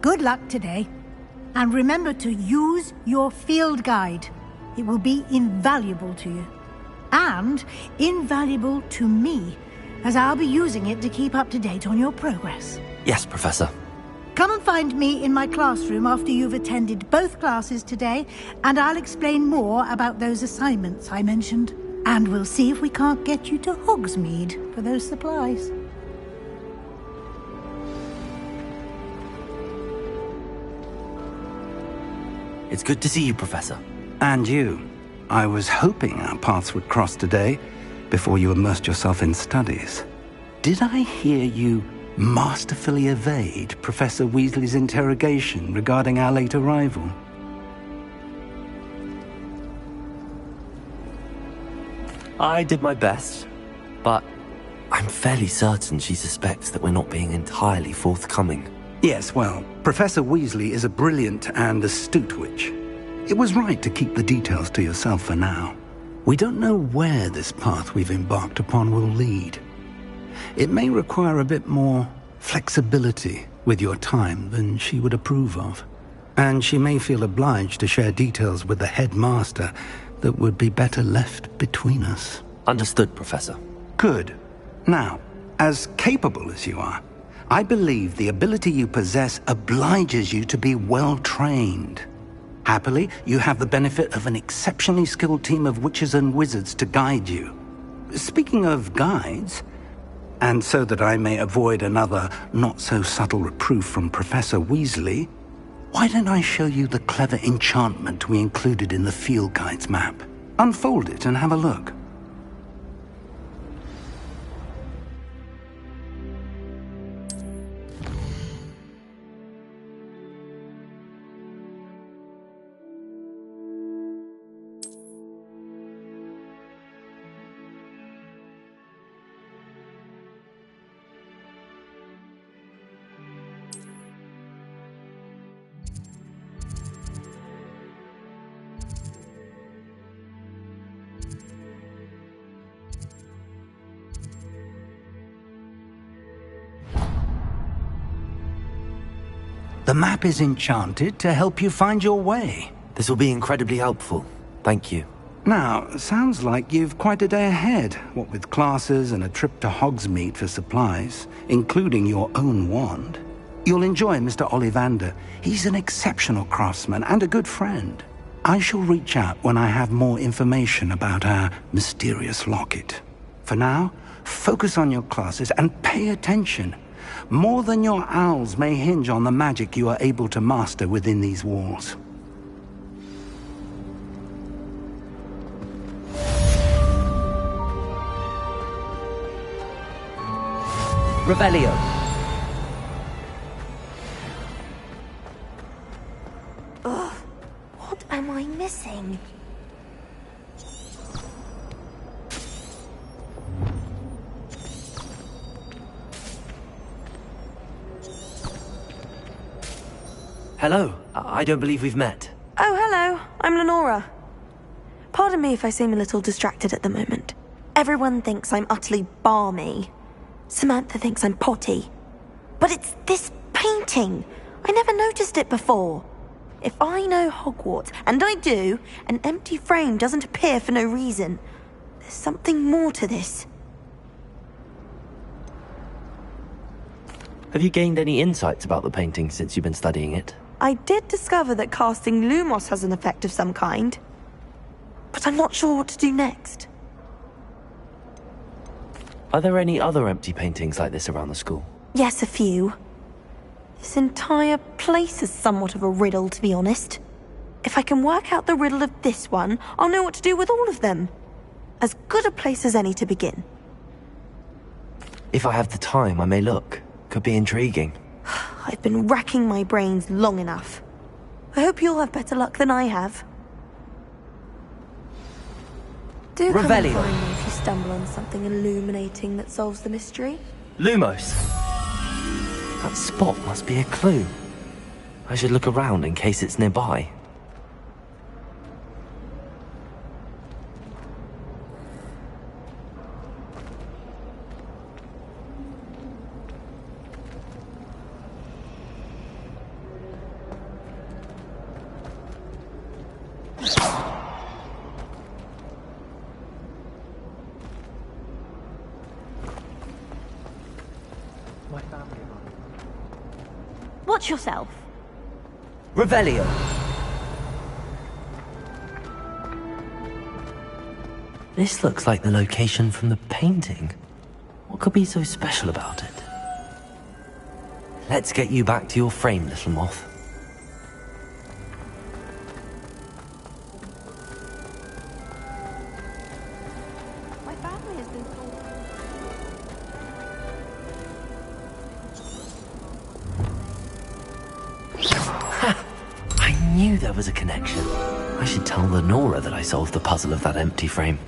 Good luck today. And remember to use your field guide. It will be invaluable to you. And invaluable to me, as I'll be using it to keep up to date on your progress. Yes, Professor. Come and find me in my classroom after you've attended both classes today, and I'll explain more about those assignments I mentioned. And we'll see if we can't get you to Hogsmeade for those supplies. It's good to see you, Professor. And you. I was hoping our paths would cross today, before you immersed yourself in studies. Did I hear you masterfully evade Professor Weasley's interrogation regarding our late arrival? I did my best, but I'm fairly certain she suspects that we're not being entirely forthcoming. Yes, well, Professor Weasley is a brilliant and astute witch. It was right to keep the details to yourself for now. We don't know where this path we've embarked upon will lead. It may require a bit more flexibility with your time than she would approve of. And she may feel obliged to share details with the headmaster that would be better left between us. Understood, Professor. Good. Now, as capable as you are, I believe the ability you possess obliges you to be well-trained. Happily, you have the benefit of an exceptionally skilled team of witches and wizards to guide you. Speaking of guides, and so that I may avoid another not-so-subtle reproof from Professor Weasley, why don't I show you the clever enchantment we included in the field guide's map? Unfold it and have a look. The map is enchanted to help you find your way. This will be incredibly helpful. Thank you. Now, sounds like you've quite a day ahead, what with classes and a trip to Hogsmeade for supplies, including your own wand. You'll enjoy Mr. Ollivander. He's an exceptional craftsman and a good friend. I shall reach out when I have more information about our mysterious locket. For now, focus on your classes and pay attention. More than your owls may hinge on the magic you are able to master within these walls. Revelio. Ugh, what am I missing? Hello. I don't believe we've met. Oh, hello. I'm Lenora. Pardon me if I seem a little distracted at the moment. Everyone thinks I'm utterly balmy. Samantha thinks I'm potty. But it's this painting. I never noticed it before. If I know Hogwarts, and I do, an empty frame doesn't appear for no reason. There's something more to this. Have you gained any insights about the painting since you've been studying it? I did discover that casting Lumos has an effect of some kind. But I'm not sure what to do next. Are there any other empty paintings like this around the school? Yes, a few. This entire place is somewhat of a riddle, to be honest. If I can work out the riddle of this one, I'll know what to do with all of them. As good a place as any to begin. If I have the time, I may look. Could be intriguing. I've been racking my brains long enough. I hope you'll have better luck than I have. Do come and Revelio. find me if you stumble on something illuminating that solves the mystery. Lumos. That spot must be a clue. I should look around in case it's nearby. Watch yourself. Revelio. This looks like the location from the painting. What could be so special about it? Let's get you back to your frame, little moth. My family has been I knew there was a connection. I should tell Lenora that I solved the puzzle of that empty frame.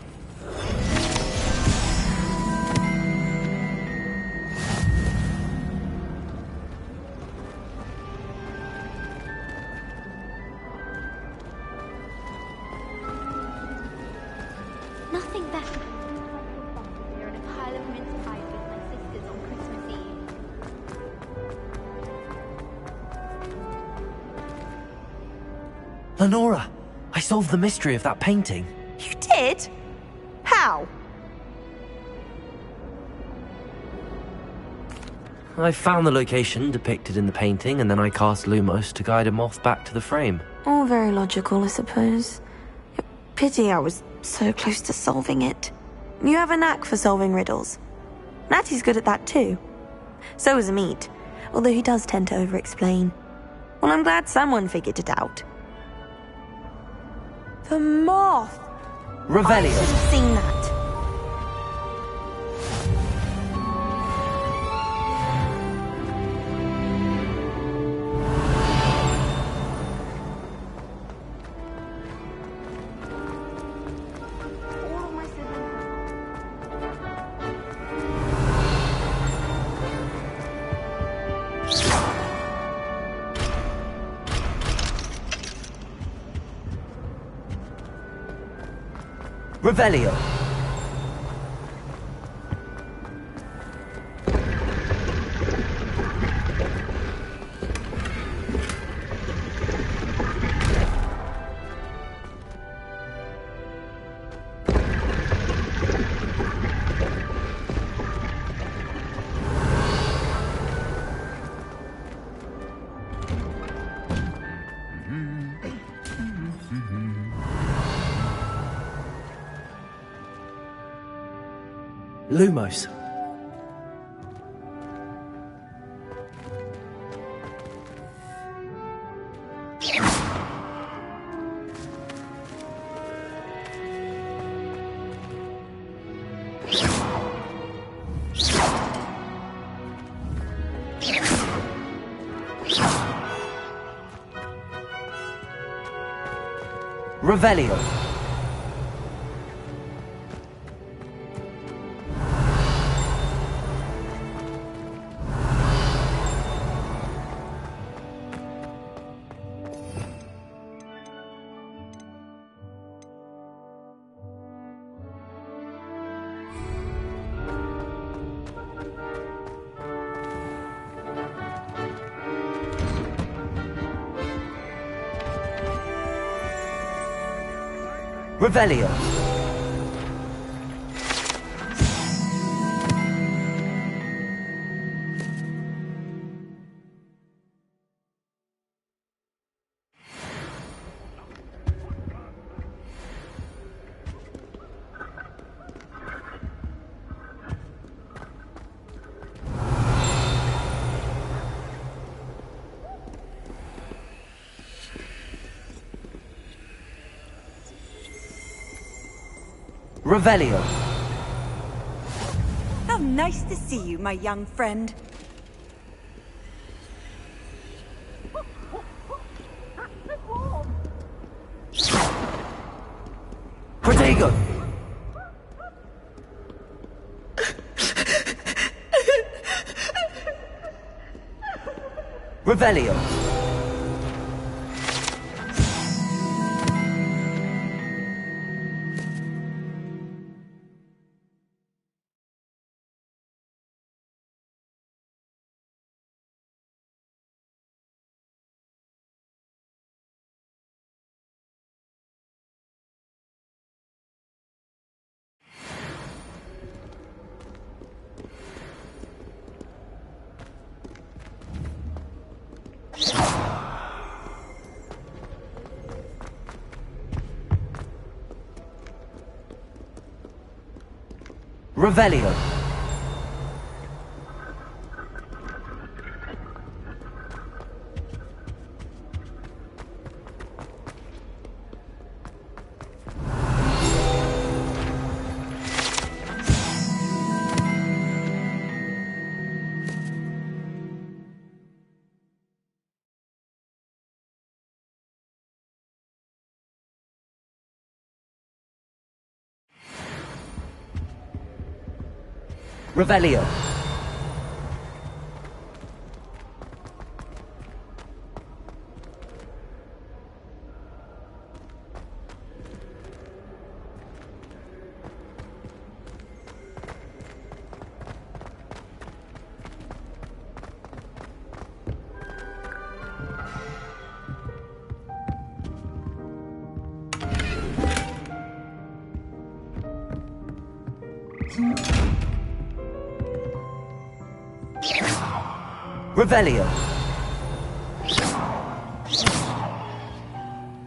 Nothing better than here in a pile of mince pies with my sisters on Christmas Eve. Lenora, I solved the mystery of that painting. You did? How? I found the location depicted in the painting, and then I cast Lumos to guide a moth back to the frame. All very logical, I suppose. Pity I was so close to solving it. You have a knack for solving riddles. Natty's good at that too. So is Amit, although he does tend to over-explain. Well, I'm glad someone figured it out. The moth! Revelio. I should have seen that. Revelio. Lumos. Revelio. Revelio. Revelio. How nice to see you, my young friend. Protego. Revelio. Revelio. Revelio. Revelio.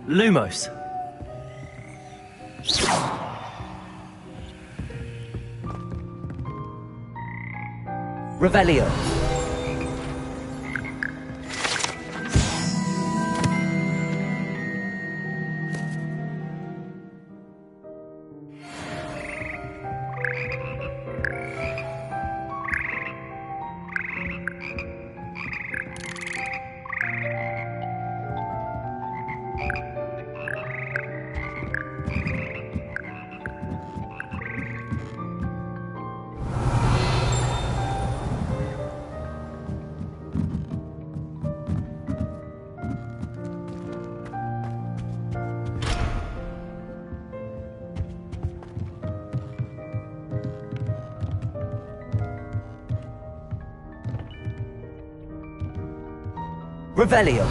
Lumos. Revelio. Revelio.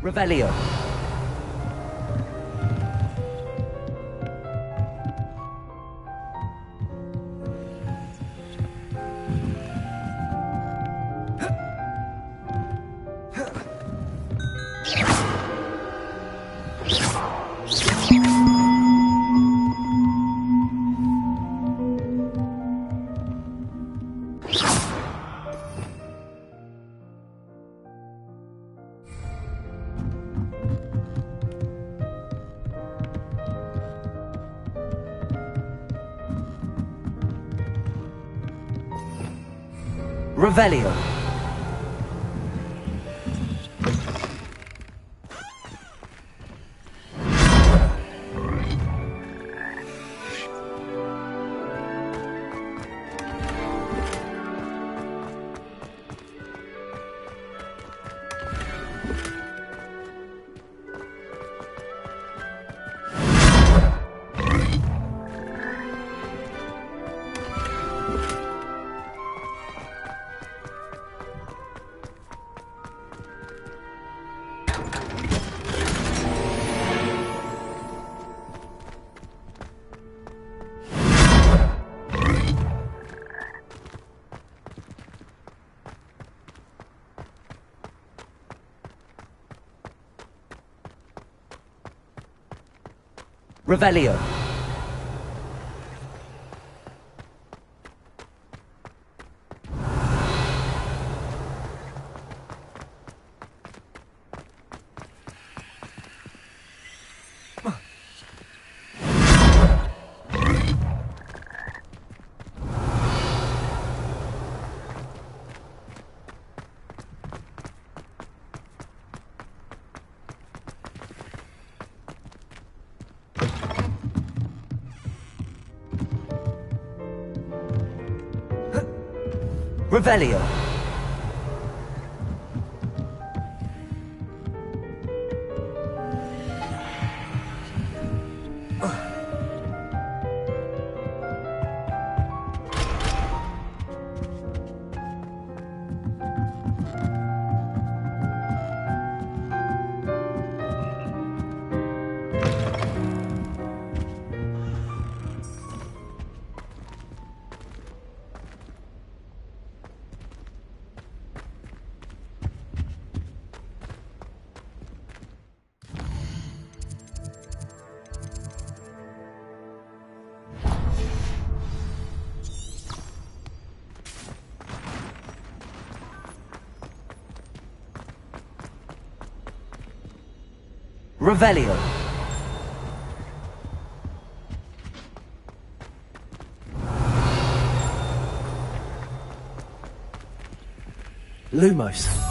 Revelio. Revelio. Revelio. Revelio. Revelio. Lumos.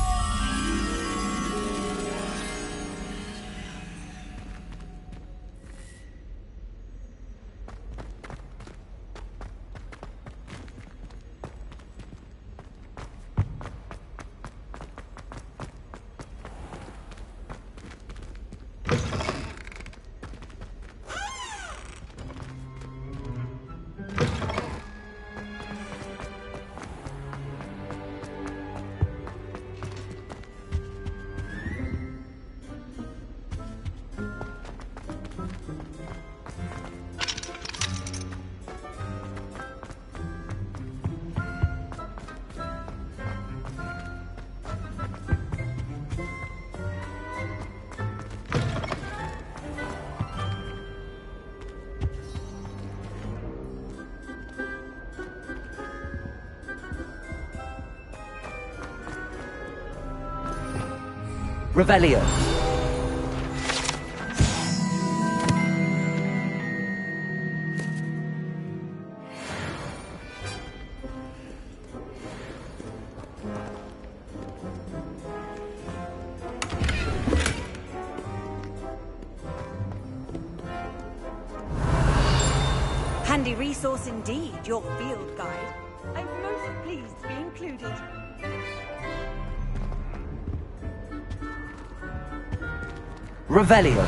Revelio. Handy resource indeed, your field guide. I'm most pleased to be included. Revelio.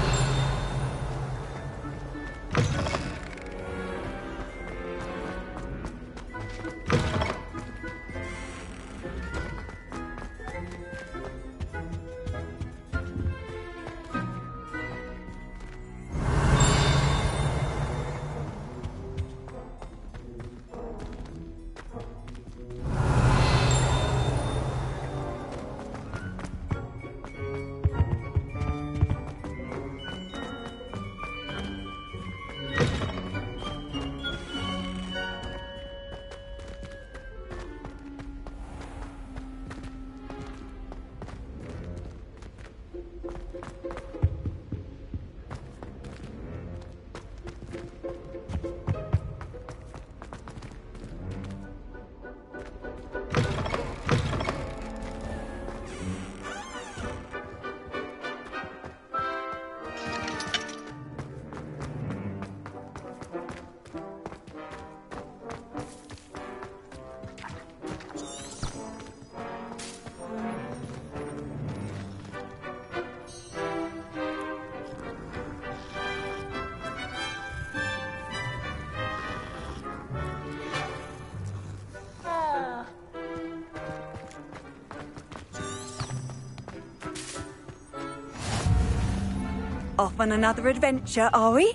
Off on another adventure, are we?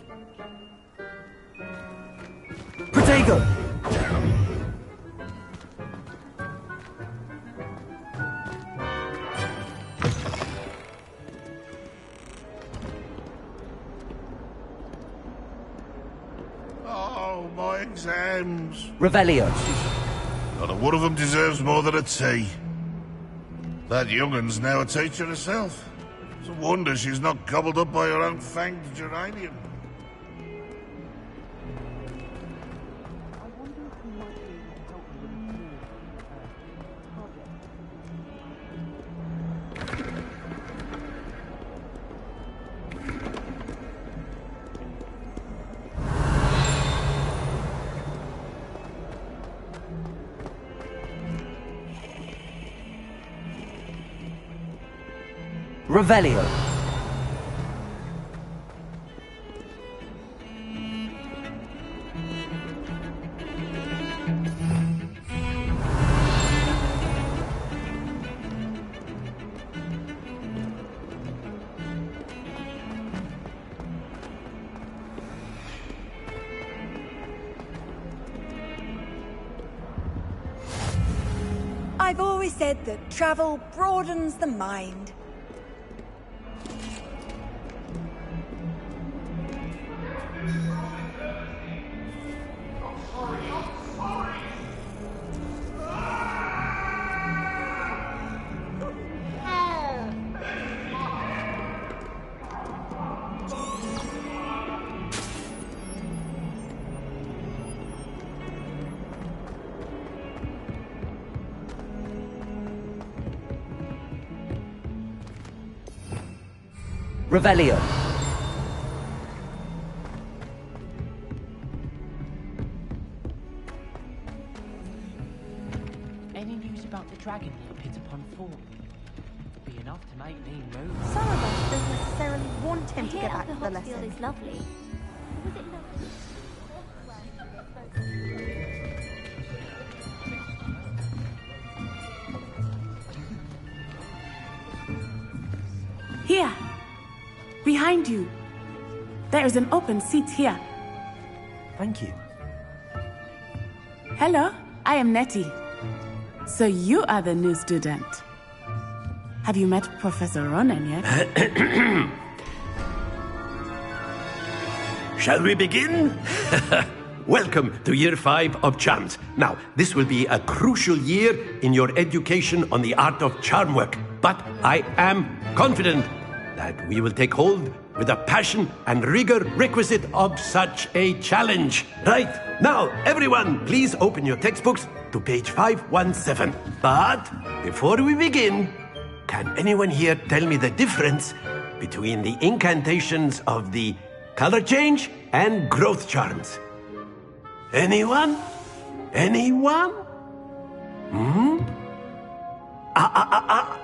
Protego! Oh, my exams. Revelio. Not a one of them deserves more than a T. That young'un's now a teacher herself. It's a wonder she's not gobbled up by her own fanged geranium. Revelio. I've always said that travel broadens the mind. Revelio. Any news about the dragon near Pitterpond Fort? Be enough to make me move. Some of us don't necessarily want him to I get hear back to the Upper lesson. Hogsfield is lovely. Was it lovely? Here! Behind you! There is an open seat here. Thank you. Hello, I am Nettie. So you are the new student. Have you met Professor Ronen yet? Shall we begin? Welcome to Year 5 of Charms. Now, this will be a crucial year in your education on the art of charm work. but I am confident that we will take hold with the passion and rigor requisite of such a challenge. Right, now, everyone, please open your textbooks to page 517. But before we begin, can anyone here tell me the difference between the incantations of the color change and growth charms? Anyone? Anyone?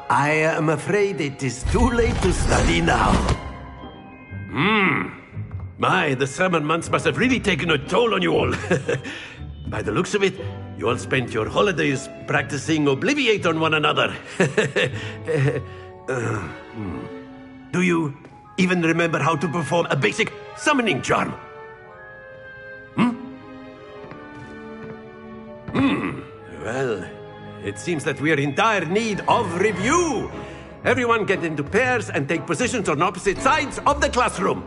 I am afraid it is too late to study now. My, the summer months must have really taken a toll on you all. By the looks of it, you all spent your holidays practicing Obliviate on one another. Do you even remember how to perform a basic summoning charm? Well, it seems that we are in dire need of review. Everyone get into pairs and take positions on opposite sides of the classroom.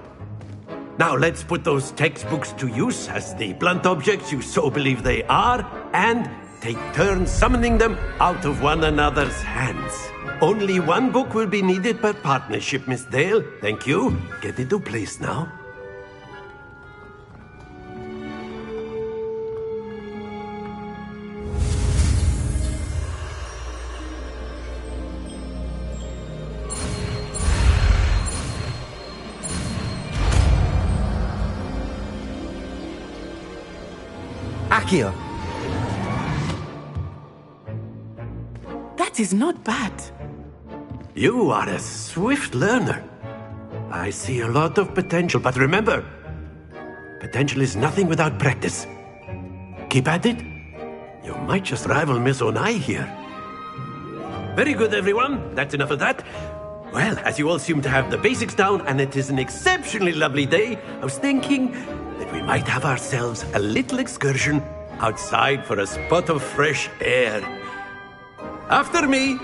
Now let's put those textbooks to use as the blunt objects you so believe they are, and take turns summoning them out of one another's hands. Only one book will be needed per partnership, Miss Dale. Thank you. Get into place now. Accio. That is not bad. You are a swift learner. I see a lot of potential, but remember, potential is nothing without practice. Keep at it. You might just rival Miss Onai here. Very good, everyone. That's enough of that. Well, as you all seem to have the basics down, and it is an exceptionally lovely day, I was thinking that we might have ourselves a little excursion outside for a spot of fresh air. After me.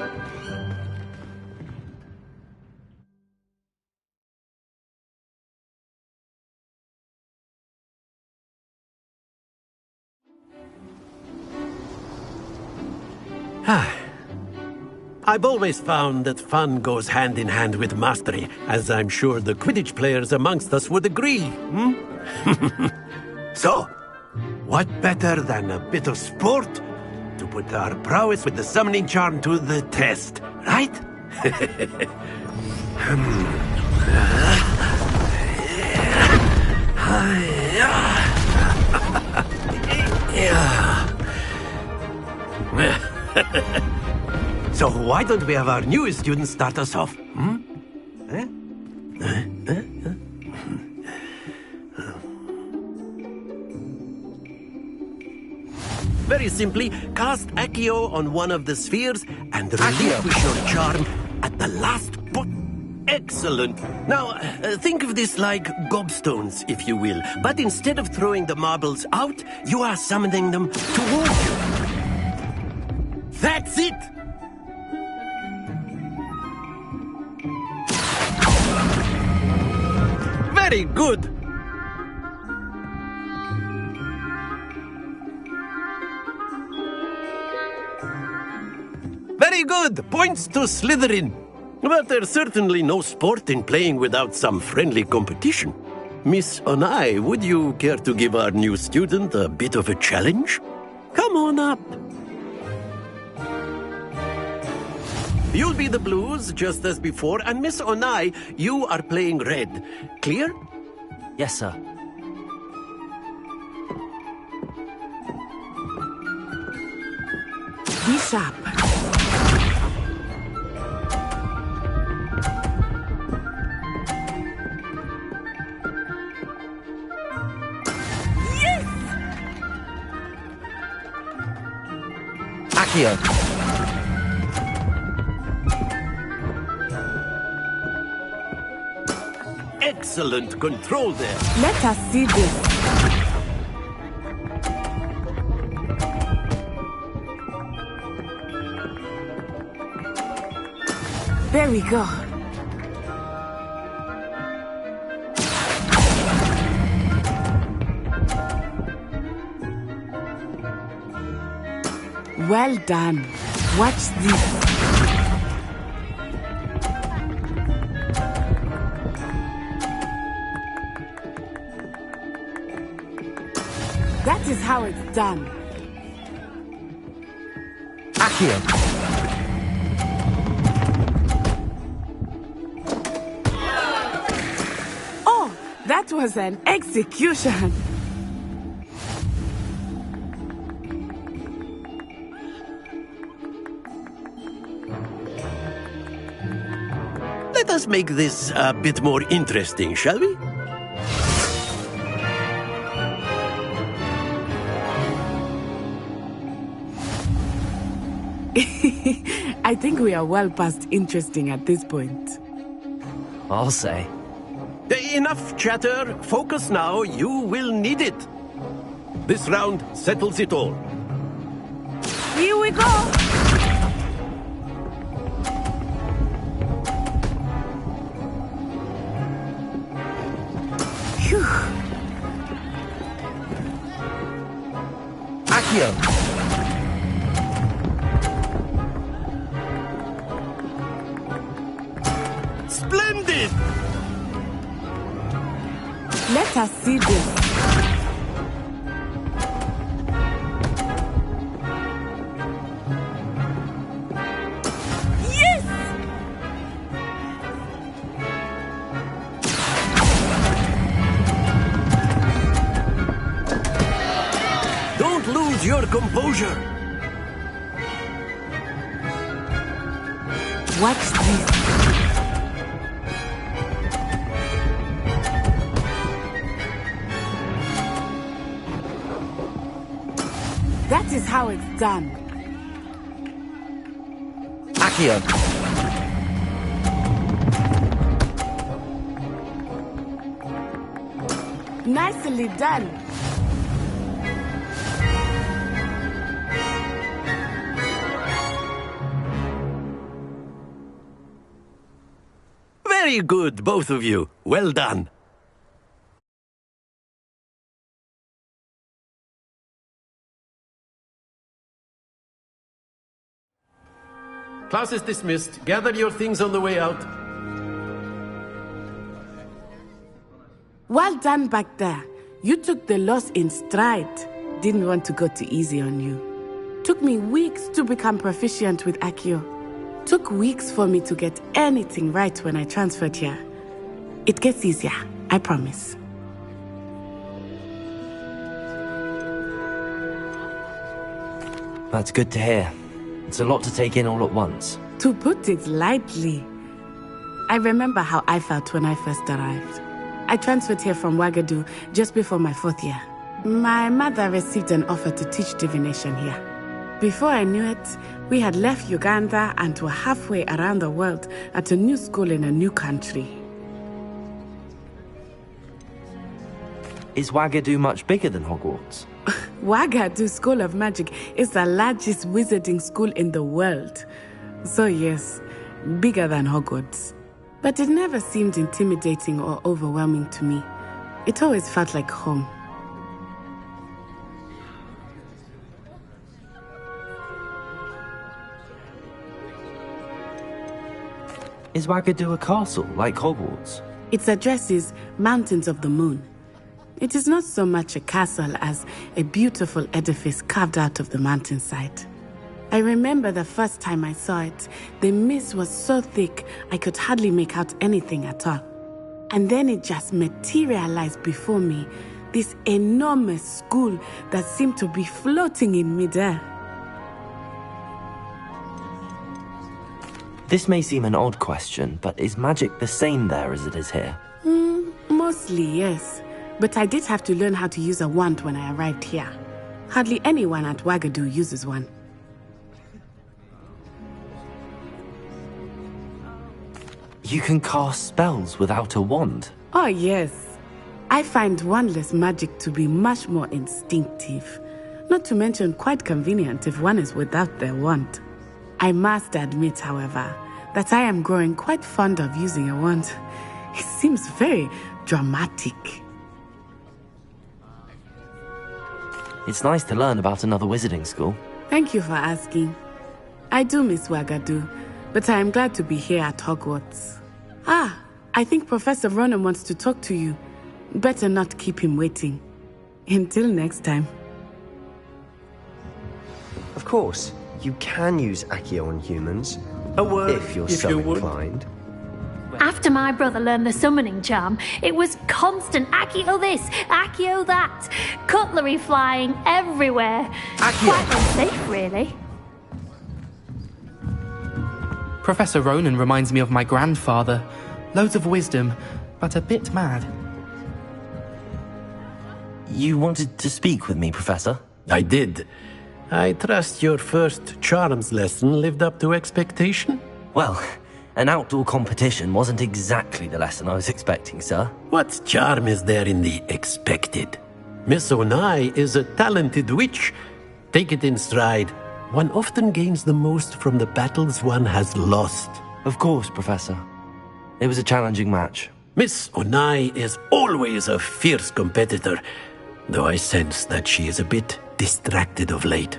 I've always found that fun goes hand in hand with mastery, as I'm sure the Quidditch players amongst us would agree. So, what better than a bit of sport to put our prowess with the summoning charm to the test, right? So why don't we have our newest student start us off? Very simply, cast Accio on one of the spheres and relinquish your charm at the last point. Excellent. Now, think of this like gobstones, if you will. But instead of throwing the marbles out, you are summoning them towards you. That's it! Very good! Very good! Points to Slytherin. But there's certainly no sport in playing without some friendly competition. Miss Onai, would you care to give our new student a bit of a challenge? Come on up. You'll be the blues, just as before, and Miss Onai, you are playing red. Clear? Yes, sir. Be sharp. Yes! Accio. Excellent control there. Let us see this. Very good. Well done. Watch this. That is how it's done. Accio! Oh, that was an execution. Let us make this a bit more interesting, shall we? I think we are well past interesting at this point. I'll say. Enough chatter. Focus now. You will need it. This round settles it all. Here we go! Phew. Accio! Splendid! Let us see this. Yes! Don't lose your composure. Watch this. That is how it's done. Accio! Nicely done. Very good, both of you. Well done. Class is dismissed. Gather your things on the way out. Well done back there. You took the loss in stride. Didn't want to go too easy on you. Took me weeks to become proficient with Accio. Took weeks for me to get anything right when I transferred here. It gets easier, I promise. That's good to hear. It's a lot to take in all at once. To put it lightly, I remember how I felt when I first arrived. I transferred here from Wagadu just before my 4th year. My mother received an offer to teach divination here. Before I knew it, we had left Uganda and were halfway around the world at a new school in a new country. Is Wagadu much bigger than Hogwarts? Wagadu School of Magic is the largest wizarding school in the world. So yes, bigger than Hogwarts. But it never seemed intimidating or overwhelming to me. It always felt like home. Is Wagadu a castle, like Hogwarts? Its address is Mountains of the Moon. It is not so much a castle as a beautiful edifice carved out of the mountainside. I remember the first time I saw it, the mist was so thick I could hardly make out anything at all. And then it just materialized before me, this enormous school that seemed to be floating in midair. This may seem an odd question, but is magic the same there as it is here? Mostly, yes. But I did have to learn how to use a wand when I arrived here. Hardly anyone at Wagadu uses one. You can cast spells without a wand? Oh, yes. I find wandless magic to be much more instinctive. Not to mention quite convenient if one is without their wand. I must admit, however, that I am growing quite fond of using a wand. It seems very dramatic. It's nice to learn about another wizarding school. Thank you for asking. I do miss Wagadu, but I am glad to be here at Hogwarts. Ah, I think Professor Ronen wants to talk to you. Better not keep him waiting. Until next time. Of course, you can use Accio on humans. A word, if you're if so you would. inclined. After my brother learned the summoning charm, it was constant Accio this, Accio that, cutlery flying everywhere. Quite unsafe, really. Professor Ronan reminds me of my grandfather. Loads of wisdom, but a bit mad. You wanted to speak with me, Professor? I did. I trust your first charms lesson lived up to expectation? Well, an outdoor competition wasn't exactly the lesson I was expecting, sir. What charm is there in the expected? Miss Onai is a talented witch. Take it in stride. One often gains the most from the battles one has lost. Of course, Professor. It was a challenging match. Miss Onai is always a fierce competitor, though I sense that she is a bit distracted of late.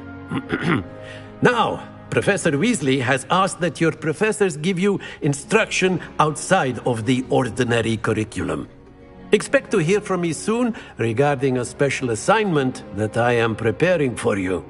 Now, Professor Weasley has asked that your professors give you instruction outside of the ordinary curriculum. Expect to hear from me soon regarding a special assignment that I am preparing for you.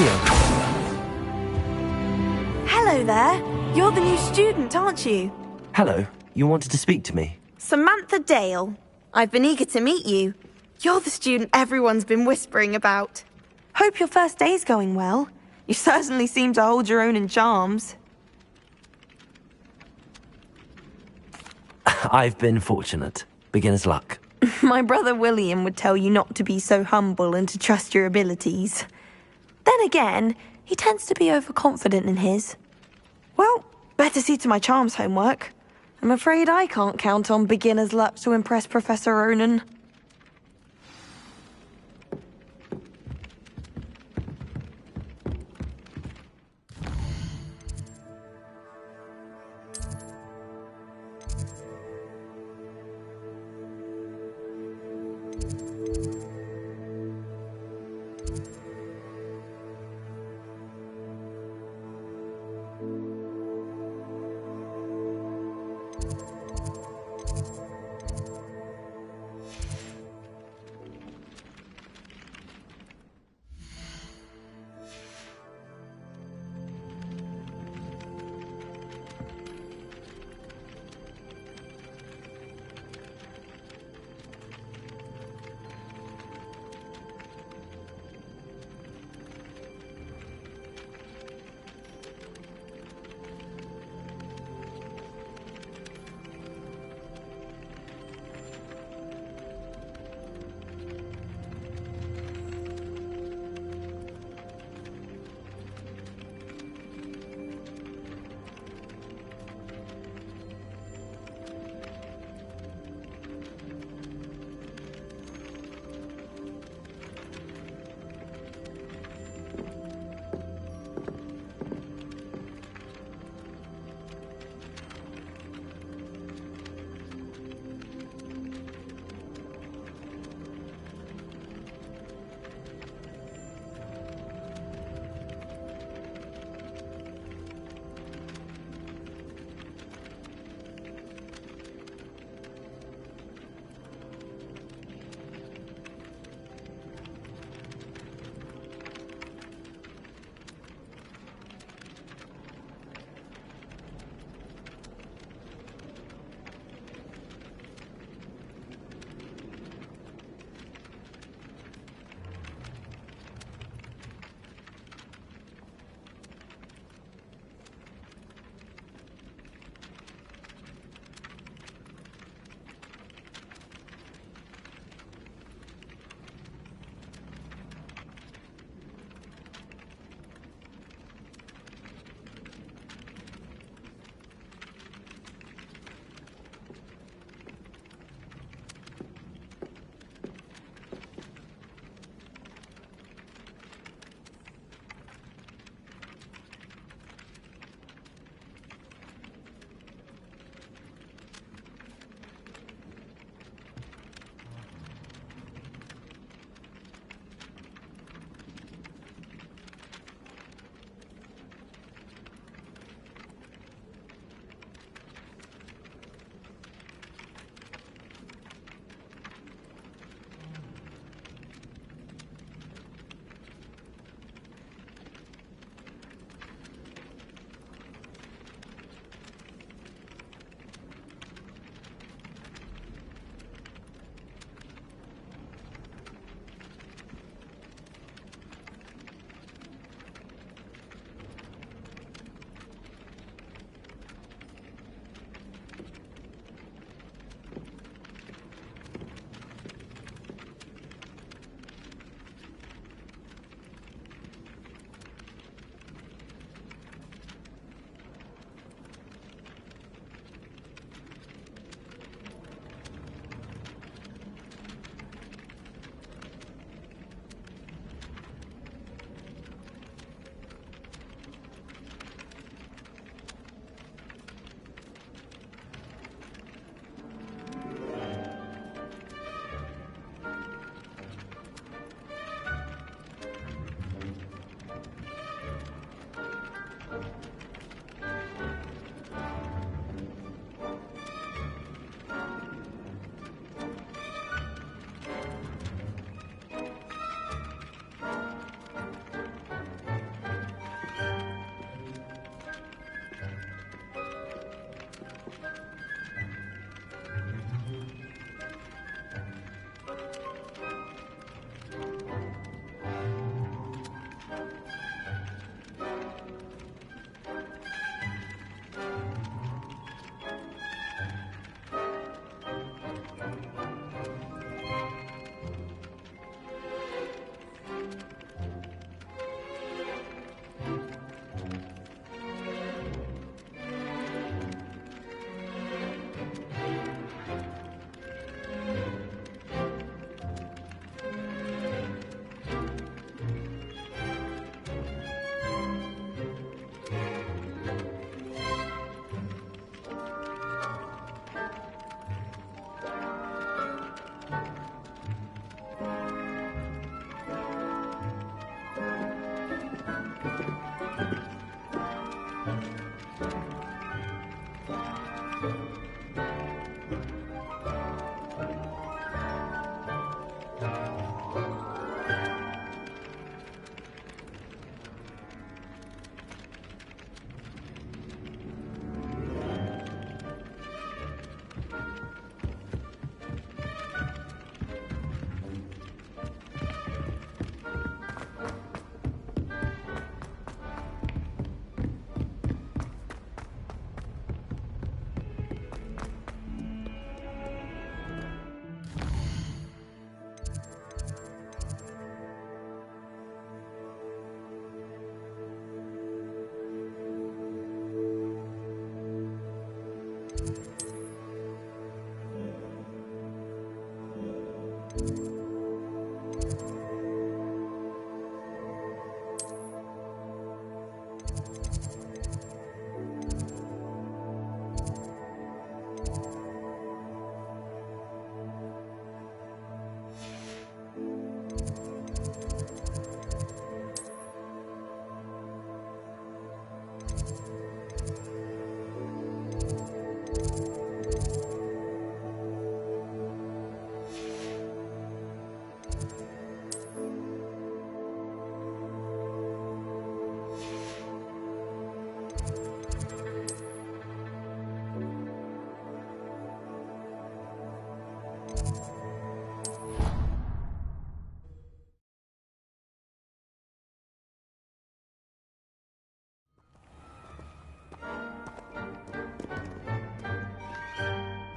Accio. Hello there. You're the new student, aren't you? Hello. You wanted to speak to me? Samantha Dale. I've been eager to meet you. You're the student everyone's been whispering about. Hope your first day's going well. You certainly seem to hold your own in charms. I've been fortunate. Beginner's luck. My brother William would tell you not to be so humble and to trust your abilities. Then again, he tends to be overconfident in his. Well, better see to my charms homework. I'm afraid I can't count on beginner's luck to impress Professor Ronan.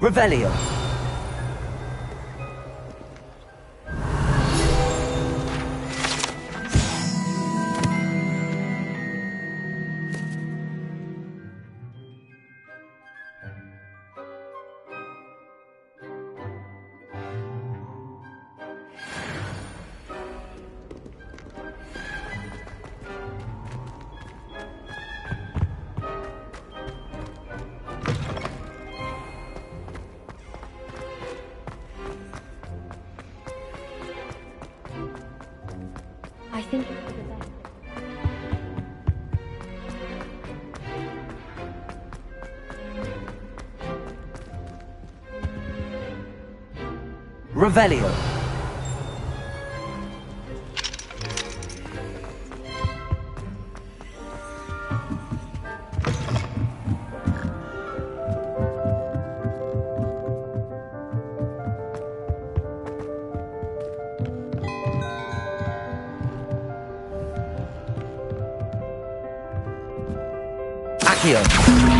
Revelio. I think it's for the best. Revelio. Accio.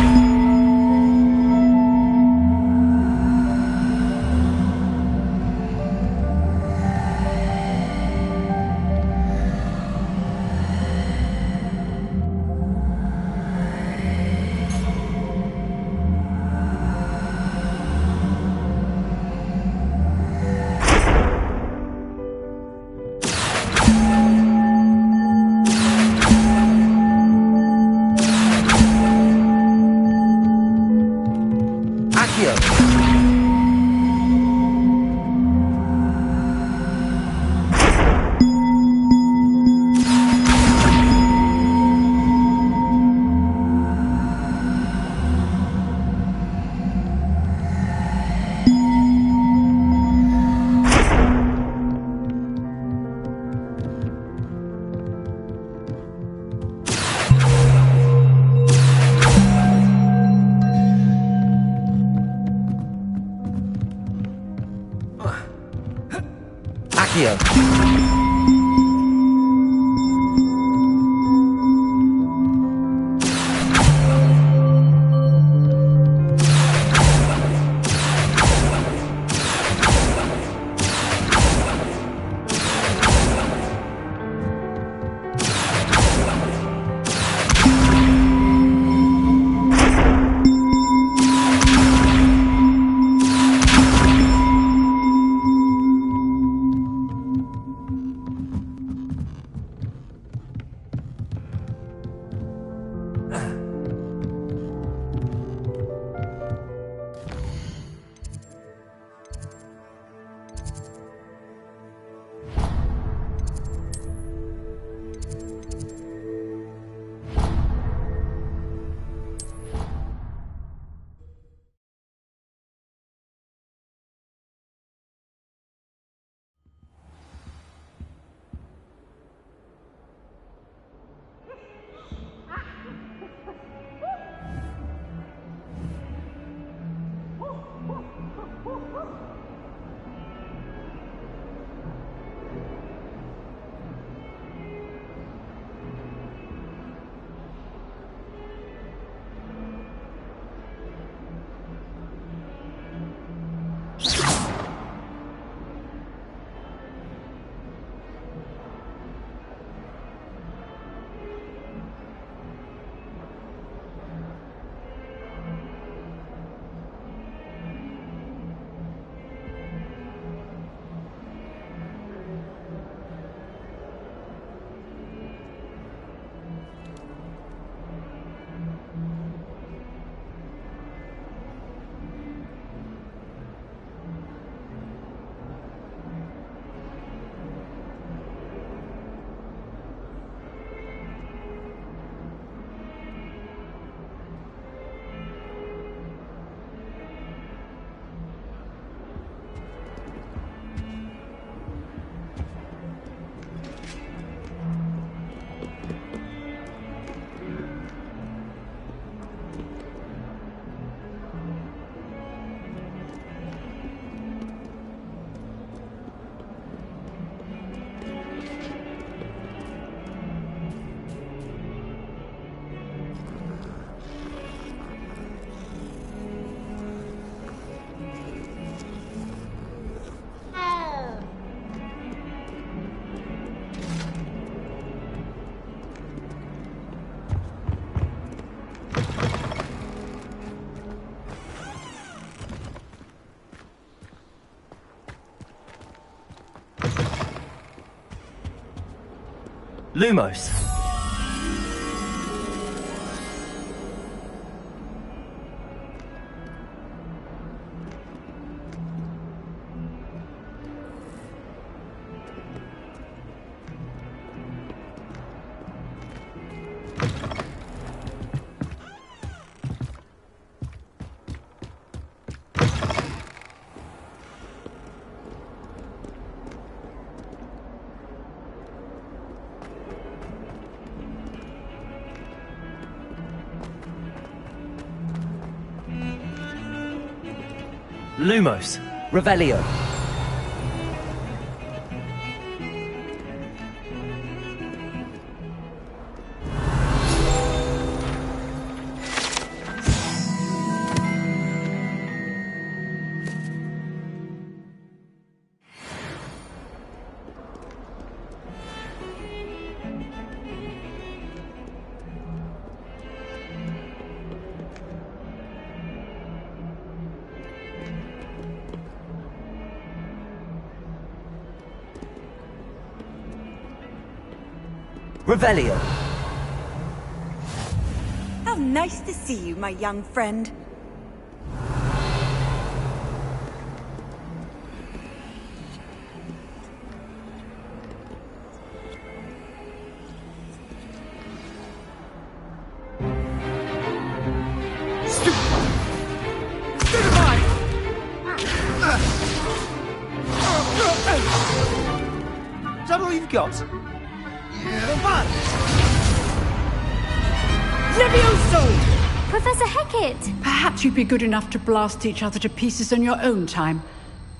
Lumos. Lumos. Revelio. Revelio. How nice to see you, my young friend. Is that all you've got? Levioso! Professor Hecat! Perhaps you'd be good enough to blast each other to pieces in your own time.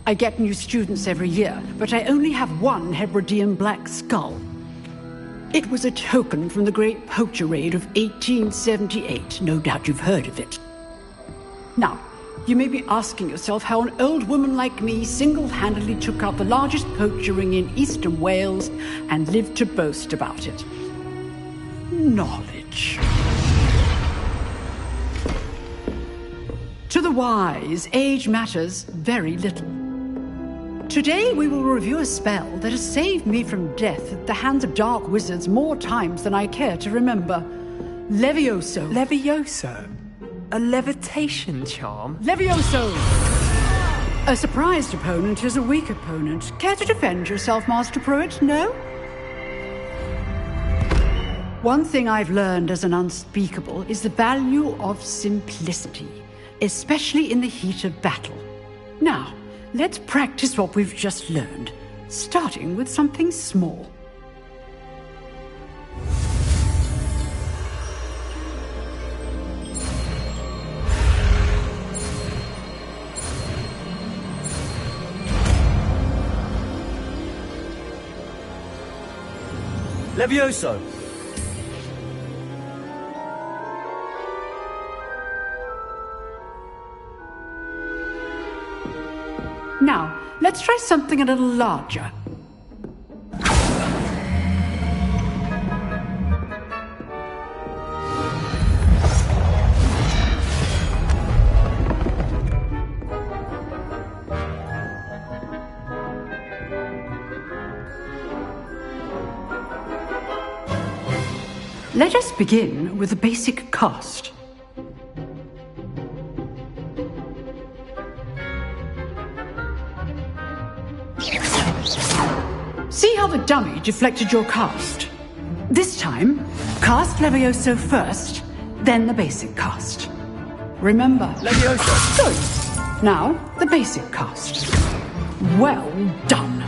I get new students every year, but I only have one Hebridean black skull. It was a token from the Great Poacher Raid of 1878. No doubt you've heard of it. Now, you may be asking yourself how an old woman like me single-handedly took out the largest poacher ring in eastern Wales and lived to boast about it. Knowledge. To the wise, age matters very little. Today we will review a spell that has saved me from death at the hands of dark wizards more times than I care to remember. Levioso. Levioso? A levitation charm? Levioso! A surprised opponent is a weak opponent. Care to defend yourself, Master Pruitt? No? One thing I've learned as an unspeakable is the value of simplicity, especially in the heat of battle. Now, let's practice what we've just learned, starting with something small. Levioso. Now, let's try something a little larger. Let us begin with a basic cast. See how the dummy deflected your cast? This time, cast Levioso first, then the basic cast. Remember, Levioso. Good. Now, the basic cast. Well done.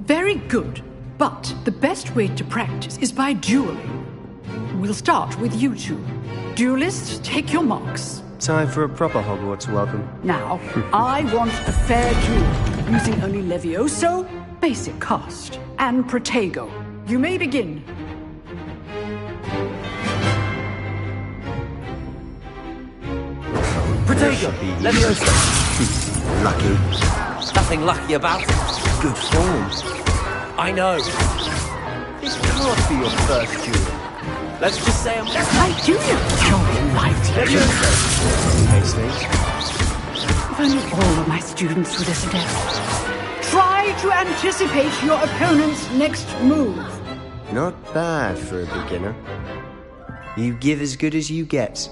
Very good. But the best way to practice is by dueling. We'll start with you two. Duelists, take your marks. Time for a proper Hogwarts welcome. Now, I want a fair duel, using only Levioso, basic cast, and Protego. You may begin. Protego. Levioso. Lucky. Nothing lucky about it. Good form. I know. This can't be your first duel. Let's just say I'm... I do know you're enlightened. If only all of my students were this adept. Try Try to anticipate your opponent's next move. Not bad for a beginner. You give as good as you get.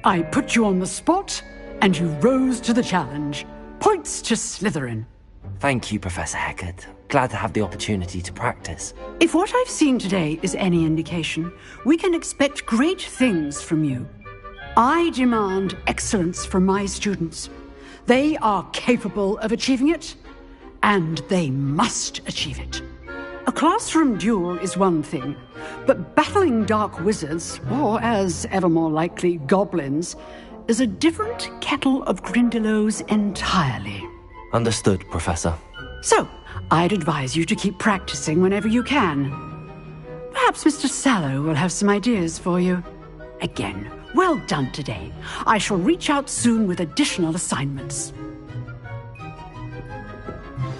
I put you on the spot, and you rose to the challenge. Points to Slytherin. Thank you, Professor Hecat. Glad to have the opportunity to practice. If what I've seen today is any indication, we can expect great things from you. I demand excellence from my students. They are capable of achieving it, and they must achieve it. A classroom duel is one thing, but battling dark wizards, or as ever more likely, goblins, is a different kettle of Grindylows entirely. Understood, Professor. So, I'd advise you to keep practicing whenever you can. Perhaps Mr. Sallow will have some ideas for you. Again, well done today. I shall reach out soon with additional assignments.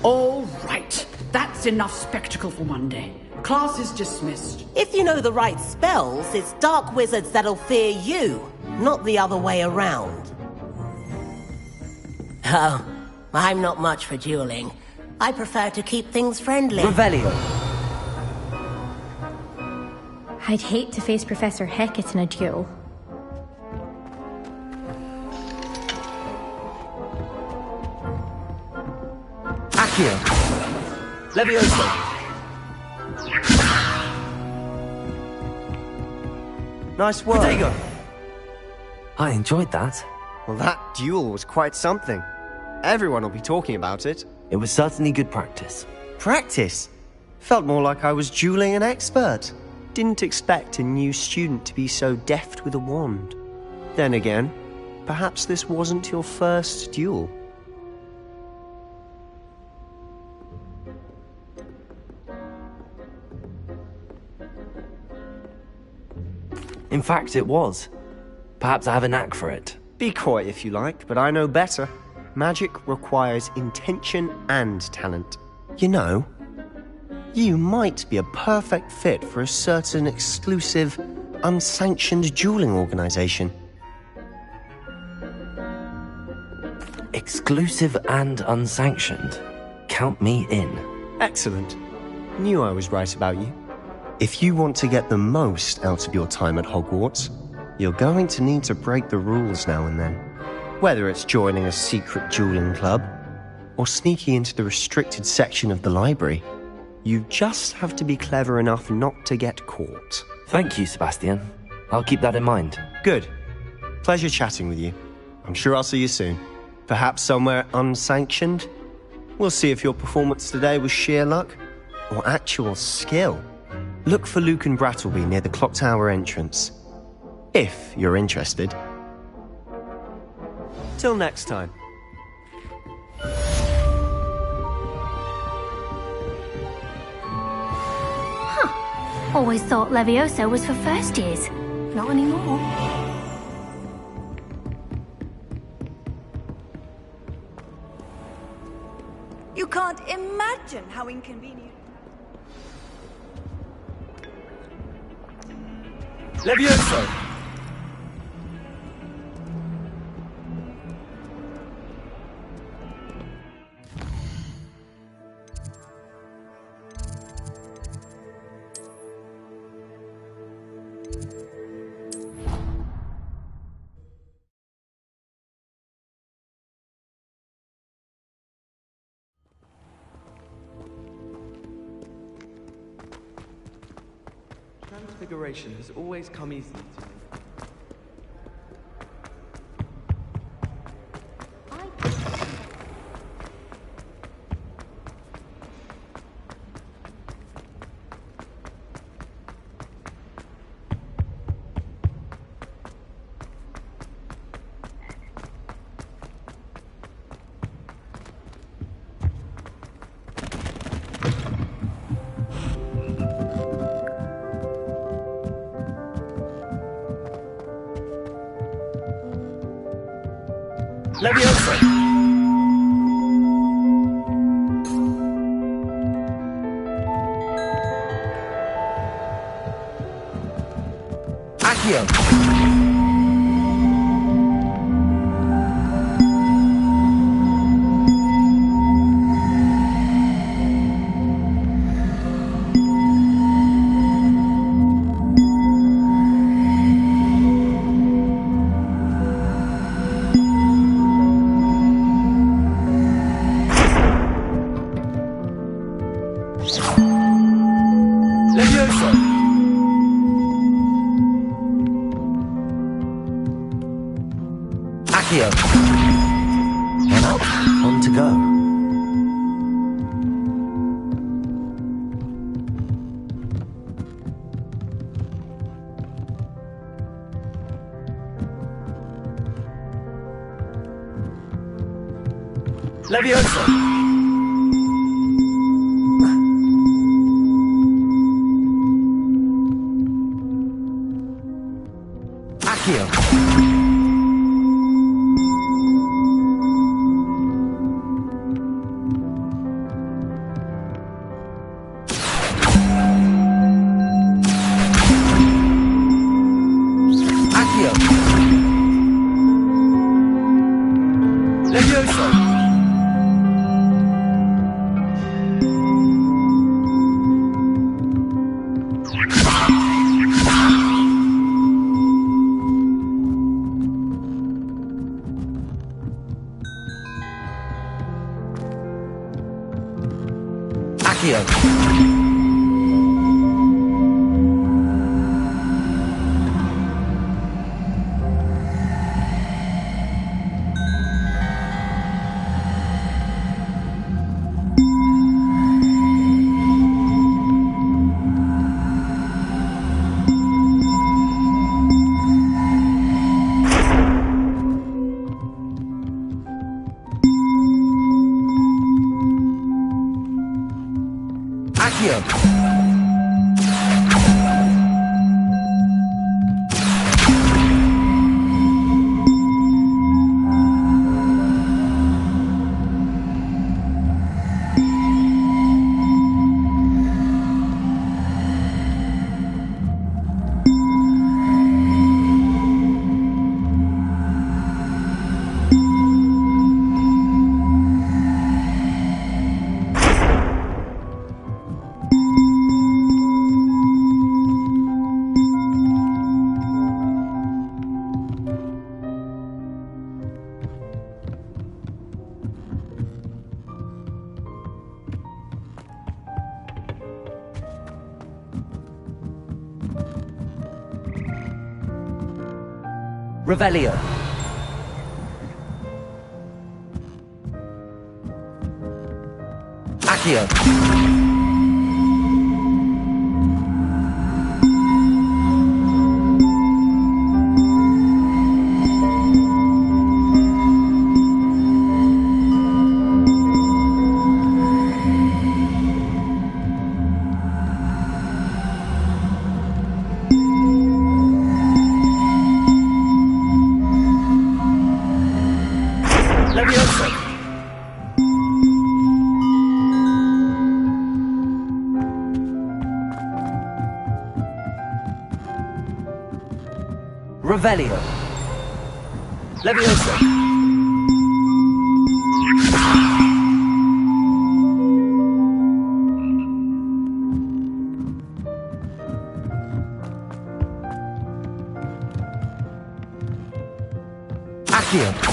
All right. That's enough spectacle for one day. Class is dismissed. If you know the right spells, it's dark wizards that'll fear you, not the other way around. Oh, I'm not much for dueling. I prefer to keep things friendly. Revelio. I'd hate to face Professor Hecat in a duel. Accio. Levioso. Nice work. Protego. I enjoyed that. Well, that duel was quite something. Everyone will be talking about it. It was certainly good practice. Practice? Felt more like I was dueling an expert. Didn't expect a new student to be so deft with a wand. Then again, perhaps this wasn't your first duel. In fact, it was. Perhaps I have a knack for it. Be coy if you like, but I know better. Magic requires intention and talent. You know, you might be a perfect fit for a certain exclusive, unsanctioned dueling organization. Exclusive and unsanctioned. Count me in. Excellent. Knew I was right about you. If you want to get the most out of your time at Hogwarts, you're going to need to break the rules now and then. Whether it's joining a secret dueling club, or sneaking into the restricted section of the library, you just have to be clever enough not to get caught. Thank you, Sebastian. I'll keep that in mind. Good. Pleasure chatting with you. I'm sure I'll see you soon. Perhaps somewhere unsanctioned? We'll see if your performance today was sheer luck, or actual skill. Look for Luke and Brattleby near the Clock Tower entrance. If you're interested. Till next time. Huh. Always thought Levioso was for first years. Not anymore. You can't imagine how inconvenient. Levioso! Transfiguration has always come easily to me. Levioso! Accio! Levioso! Accio! Revelio. Accio. Revelio. Levioso. Accio.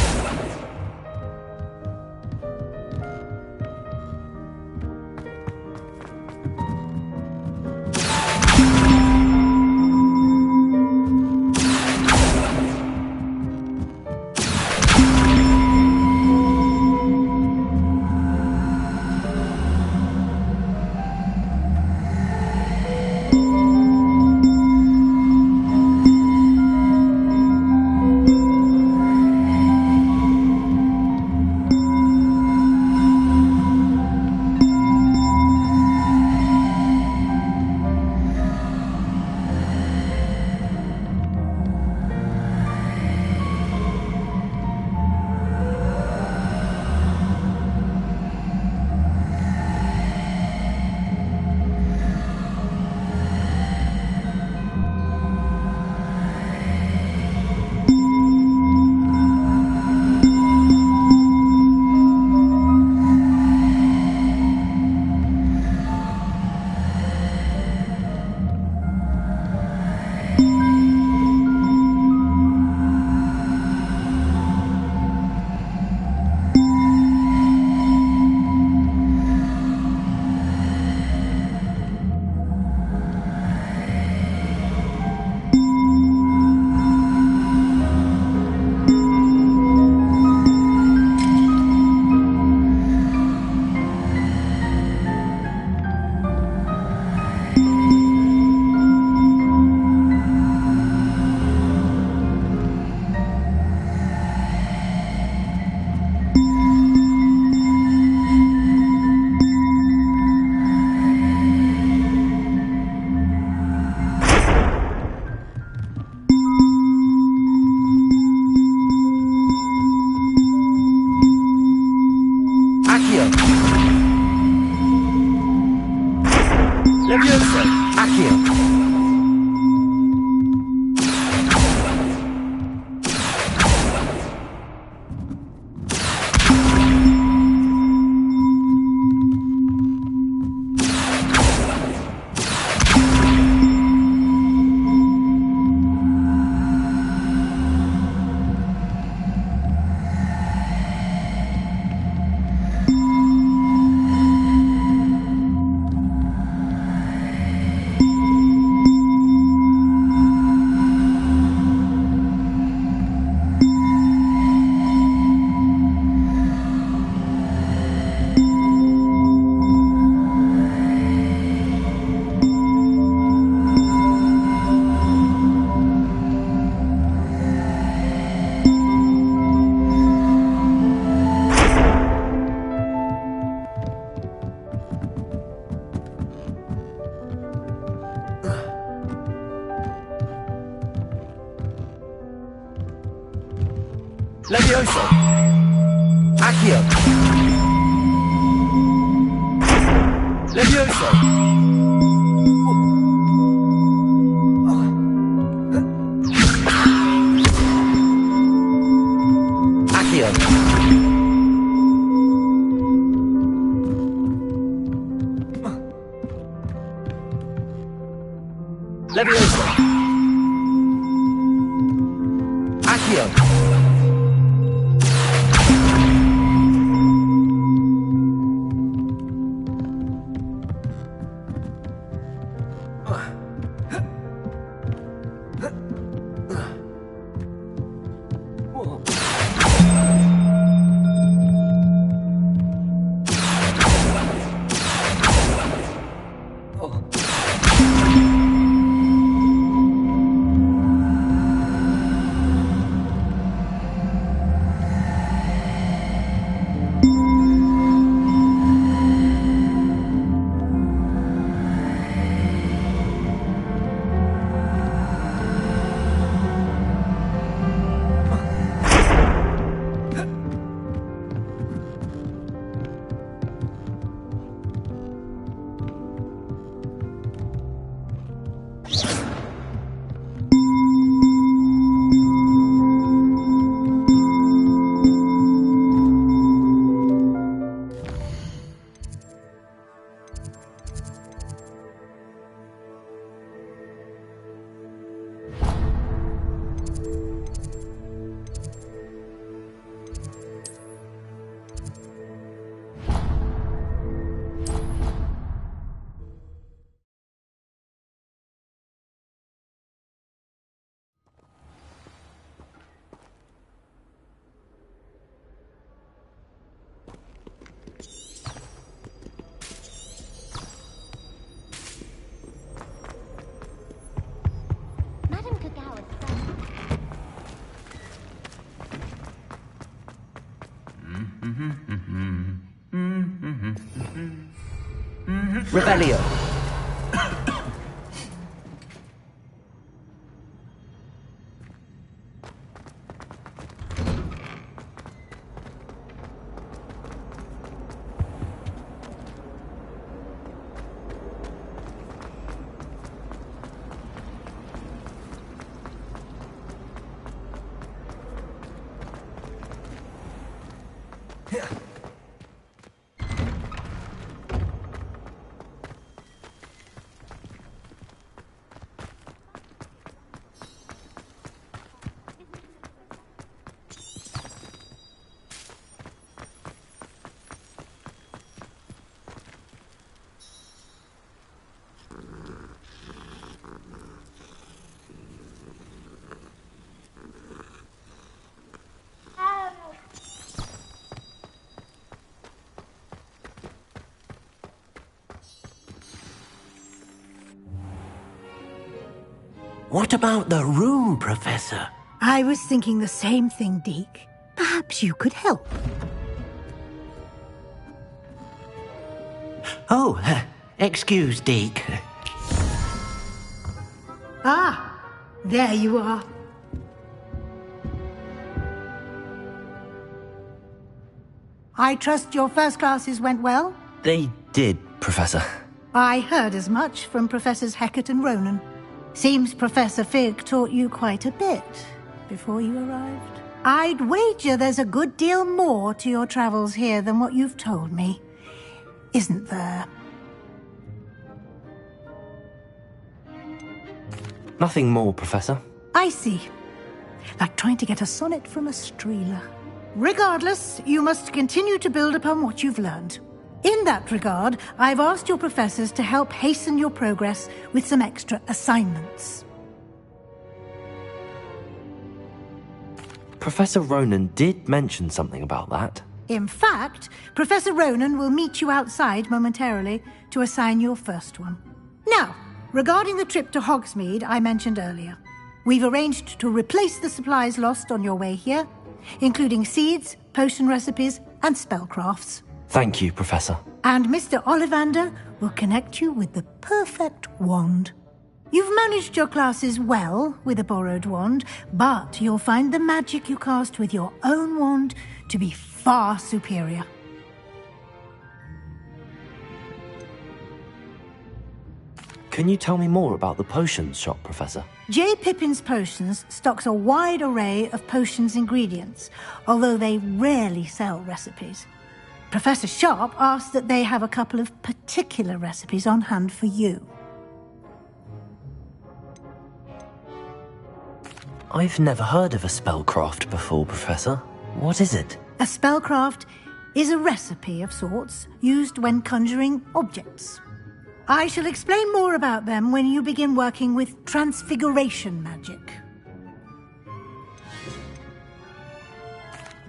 Levioso! Accio! Levioso! Accio! Levioso! Accio! Levioso! Accio! Revelio. What about the room, Professor? I was thinking the same thing, Deke. Perhaps you could help. Oh, excuse, Deke. Ah, there you are. I trust your first classes went well? They did, Professor. I heard as much from Professors Hecat and Ronan. Seems Professor Fig taught you quite a bit before you arrived. I'd wager there's a good deal more to your travels here than what you've told me. Isn't there? Nothing more, Professor. I see. Like trying to get a sonnet from a streeler. Regardless, you must continue to build upon what you've learned. In that regard, I've asked your professors to help hasten your progress with some extra assignments. Professor Ronan did mention something about that. In fact, Professor Ronan will meet you outside momentarily to assign your first one. Now, regarding the trip to Hogsmeade I mentioned earlier, we've arranged to replace the supplies lost on your way here, including seeds, potion recipes, and spellcrafts. Thank you, Professor. And Mr. Ollivander will connect you with the perfect wand. You've managed your classes well with a borrowed wand, but you'll find the magic you cast with your own wand to be far superior. Can you tell me more about the potions shop, Professor? J. Pippin's Potions stocks a wide array of potions ingredients, although they rarely sell recipes. Professor Sharp asked that they have a couple of particular recipes on hand for you. I've never heard of a spellcraft before, Professor. What is it? A spellcraft is a recipe of sorts used when conjuring objects. I shall explain more about them when you begin working with transfiguration magic.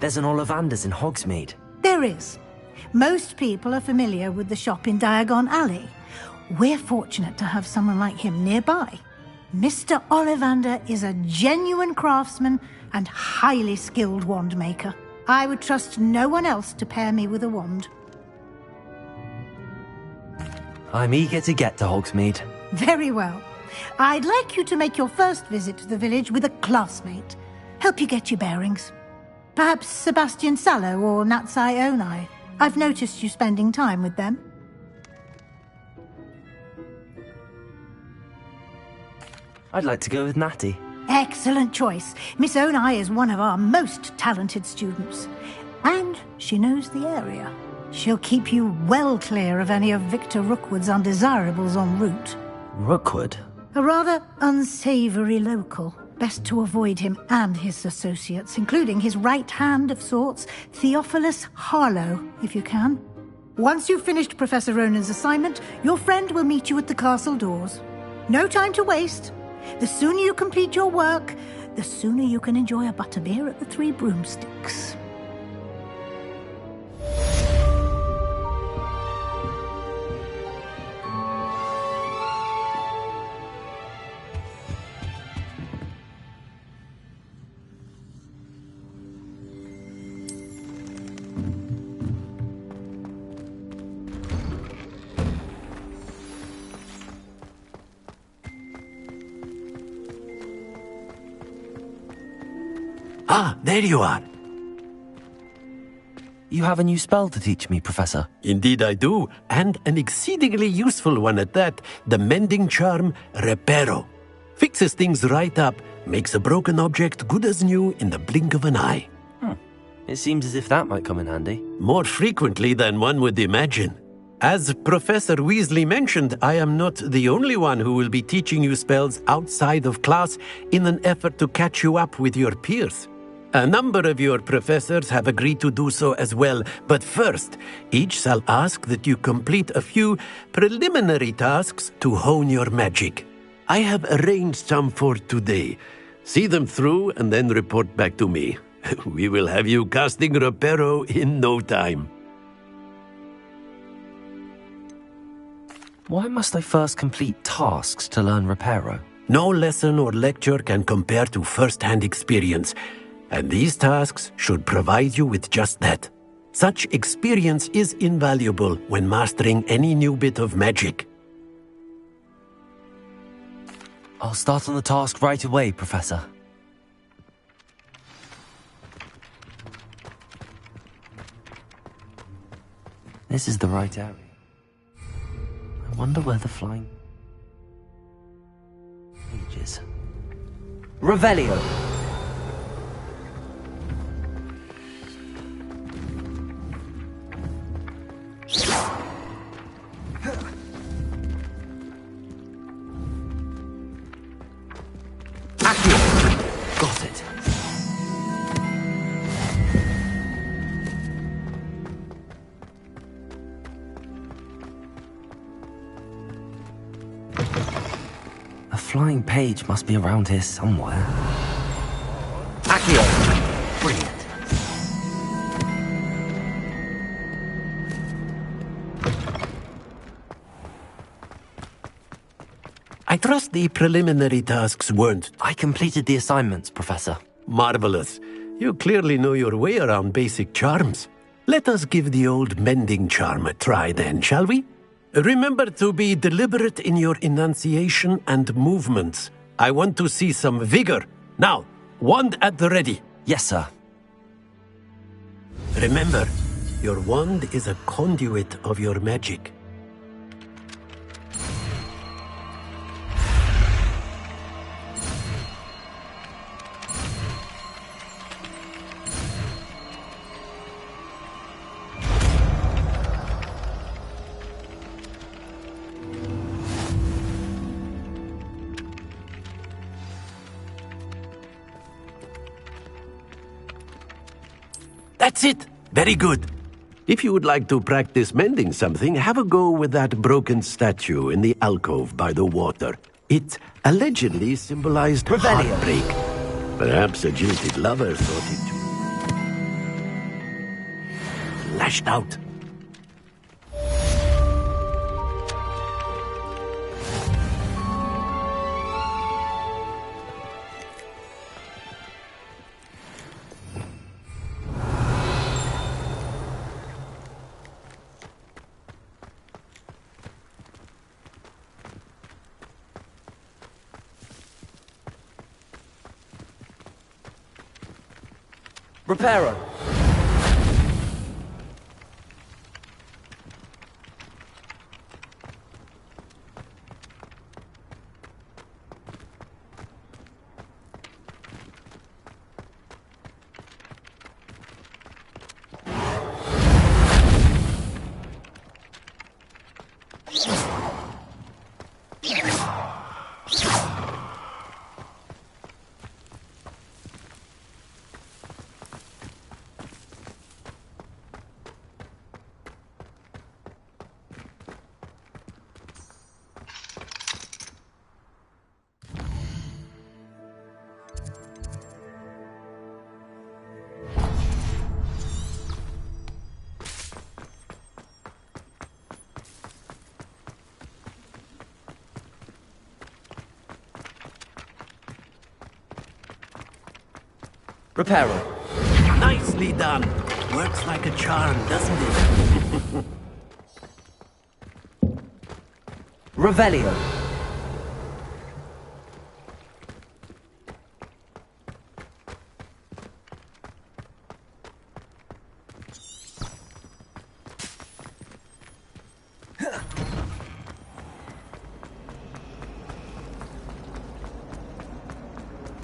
There's an Ollivander's in Hogsmeade. There is. Most people are familiar with the shop in Diagon Alley. We're fortunate to have someone like him nearby. Mr. Ollivander is a genuine craftsman and highly skilled wand maker. I would trust no one else to pair me with a wand. I'm eager to get to Hogsmeade. Very well. I'd like you to make your first visit to the village with a classmate. Help you get your bearings. Perhaps Sebastian Sallow or Natsai Onai. I've noticed you spending time with them. I'd like to go with Natty. Excellent choice. Miss Onai is one of our most talented students. And she knows the area. She'll keep you well clear of any of Victor Rookwood's undesirables en route. Rookwood? A rather unsavory local. Best to avoid him and his associates, including his right hand of sorts, Theophilus Harlow, if you can. Once you've finished Professor Ronan's assignment, your friend will meet you at the castle doors. No time to waste. The sooner you complete your work, the sooner you can enjoy a butterbeer at the Three Broomsticks. Ah, there you are. You have a new spell to teach me, Professor. Indeed I do, and an exceedingly useful one at that. The mending charm, Reparo. Fixes things right up, makes a broken object good as new in the blink of an eye. It seems as if that might come in handy. More frequently than one would imagine. As Professor Weasley mentioned, I am not the only one who will be teaching you spells outside of class in an effort to catch you up with your peers. A number of your professors have agreed to do so as well, but first, each shall ask that you complete a few preliminary tasks to hone your magic. I have arranged some for today. See them through and then report back to me. We will have you casting Reparo in no time. Why must I first complete tasks to learn Reparo? No lesson or lecture can compare to first-hand experience. And these tasks should provide you with just that. Such experience is invaluable when mastering any new bit of magic. I'll start on the task right away, Professor. This is the right area. I wonder where the flying page is. Revelio! Got it. A flying page must be around here somewhere. Accio! Brilliant. I trust the preliminary tasks weren't... I completed the assignments, Professor. Marvelous. You clearly know your way around basic charms. Let us give the old mending charm a try then, shall we? Remember to be deliberate in your enunciation and movements. I want to see some vigor. Now, wand at the ready. Yes, sir. Remember, your wand is a conduit of your magic. That's it! Very good. If you would like to practice mending something, have a go with that broken statue in the alcove by the water. It allegedly symbolized heartbreak. Perhaps a jilted lover thought it lashed out. Reparo. Reparo. Nicely done. Works like a charm, doesn't it? Revelio.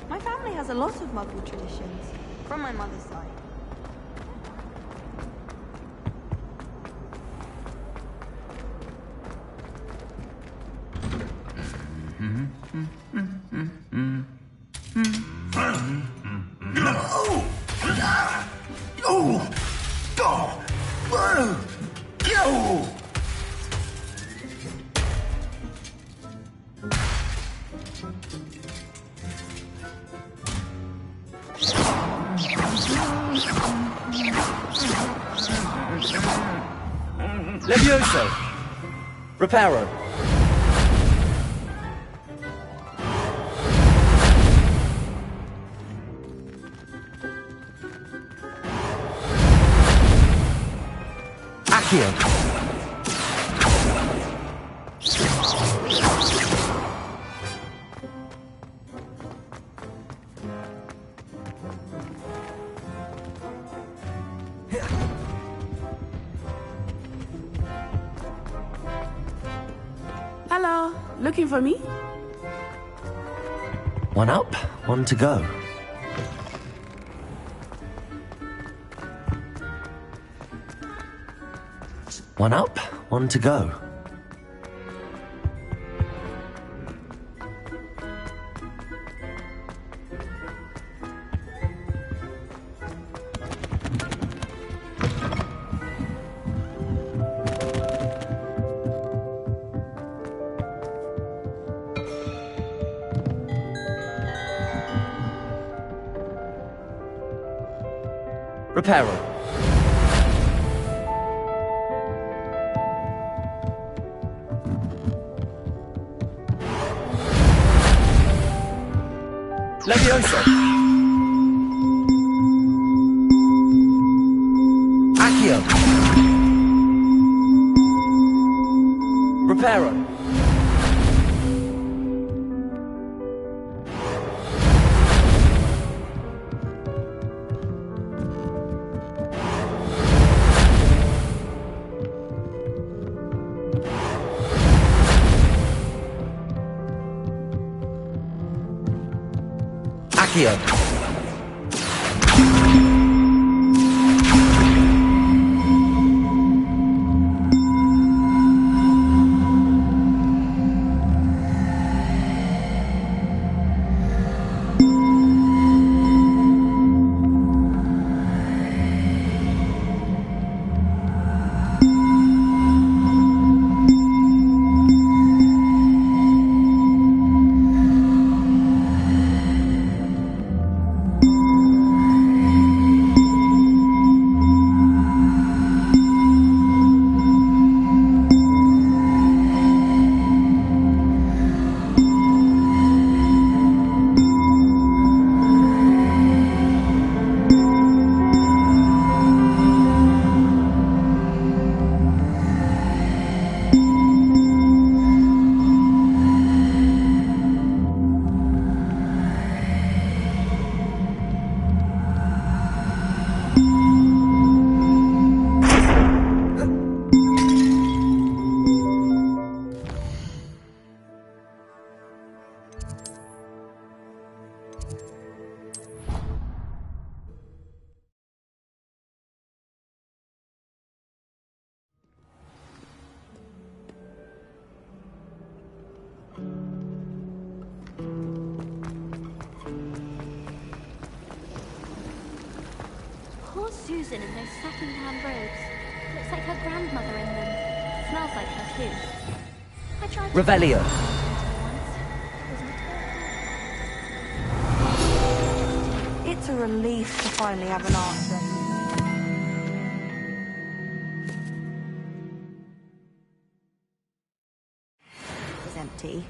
My family has a lot of Muggle traditions, from my mother's side. Levioso. Reparo. Accio. looking for me? One up, one to go. One up, one to go. Reparo. Levioso. Accio. Reparo. Accio. Poor Susan in those second-hand robes. Looks like her grandmother in them. Smells like her too. I tried to Revelio. It's a relief to finally have an answer. It's empty.